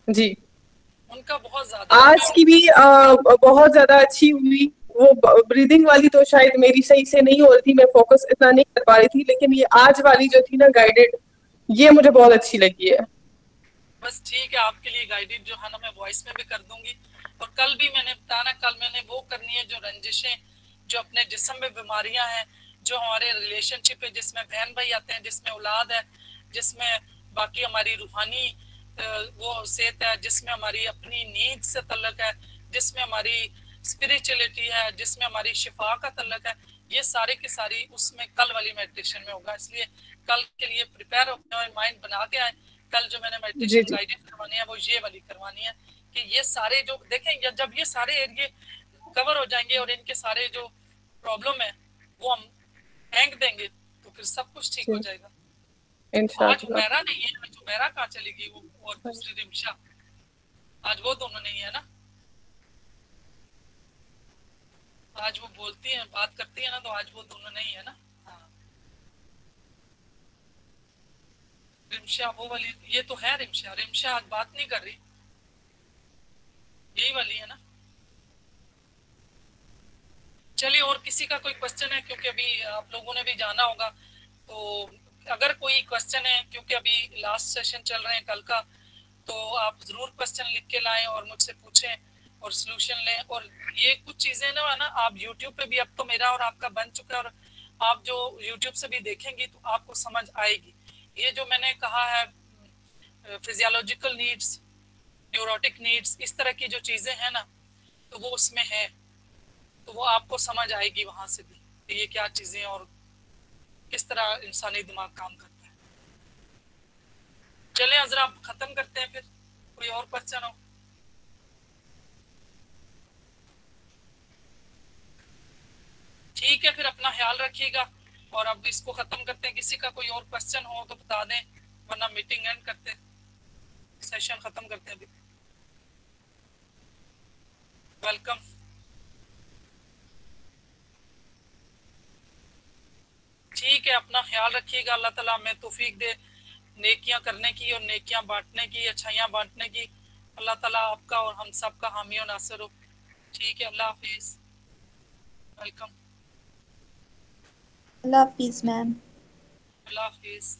S4: जी।
S1: उनका बहुत ज्यादा।
S4: आज की भी बहुत ज्यादा अच्छी हुई। वो ब्रीदिंग वाली तो शायद मेरी सही से नहीं हो रही थी, मैं फोकस इतना नहीं कर पा रही थी, लेकिन ये आज वाली जो थी ना गाइडेड, ये मुझे बहुत अच्छी लगी है।
S1: बस ठीक है, आपके लिए गाइडेड जो है ना मैं वॉइस में भी कर दूंगी। और कल भी मैंने बताया ना, कल मैंने वो करनी है जो रंजिशें, जो अपने जिस्म में बीमारियां हैं, जो हमारे रिलेशनशिप है, जिसमें बहन भाई आते हैं, जिसमें औलाद है, जिसमें बाकी हमारी रूहानी वो सेहत है, जिसमें हमारी अपनी नींद से तल्लक है, जिसमें हमारी स्पिरिचुअलिटी है, जिसमें हमारी शिफा का तल्लक है, ये सारी की सारी उसमें कल वाली मेडिटेशन में होगा। इसलिए कल के लिए प्रिपेयर अपना माइंड बना के आए। कल जो मैंने
S4: जी
S1: मेडिटेशन
S4: जी
S1: गाइडेड करवानी है वो ये वाली करवानी है कि ये सारे जो देखें, जब ये सारे एरिए कवर हो जाएंगे और इनके सारे जो प्रॉब्लम है वो हम फेंक देंगे तो फिर सब कुछ ठीक हो
S4: जी,
S1: जाएगा। आज
S4: इंशाल्लाह।
S1: हुमैरा नहीं है, आज हुमैरा कहाँ चली गई वो, और दूसरी रिमशा, आज वो दोनों नहीं है ना। आज वो बोलती है, बात करती है ना, तो आज वो दोनों नहीं है ना। हाँ रिमशा वो वाली, ये तो है रिमशा, रिमशा आज बात नहीं कर रही, यही वाली है ना। चलिए, और किसी का कोई क्वेश्चन है, क्योंकि अभी आप लोगों ने भी जाना होगा, तो अगर कोई क्वेश्चन है, क्योंकि अभी लास्ट सेशन चल रहे हैं कल का, तो आप जरूर क्वेश्चन लिख के लाएं और मुझसे पूछें और सोल्यूशन लें। और ये कुछ चीजें ना आप यूट्यूब पे भी, अब तो मेरा और आपका बन चुका है, और आप जो यूट्यूब से भी देखेंगी तो आपको समझ आएगी। ये जो मैंने कहा है फिजियोलॉजिकल नीड्स, न्यूरोटिक नीड्स, इस तरह की जो चीजें हैं ना, तो वो उसमें है, तो वो आपको समझ आएगी वहां से भी कि ये क्या चीजें और किस तरह इंसानी दिमाग काम करता है। चलें अजरा खत्म करते हैं, फिर कोई और क्वेश्चन हो। ठीक है, फिर अपना ख्याल रखिएगा और अब इसको खत्म करते हैं। किसी का कोई और क्वेश्चन हो तो बता दें, वरना मीटिंग एंड करते हैं, सेशन खत्म करते हैं अभी। वेलकम। ठीक है, अपना ख्याल रखिएगा। अल्लाह ताला हमें तौफीक दे नेकियां करने की और नेकियां बांटने की, अच्छाइयां बांटने की। अल्लाह ताला आपका और हम सब का हामी और नासिर हो। ठीक है, अल्लाह हाफिज, वेलकम,
S5: अल्लाह हाफिज मैम।
S1: अल्लाह हाफिज।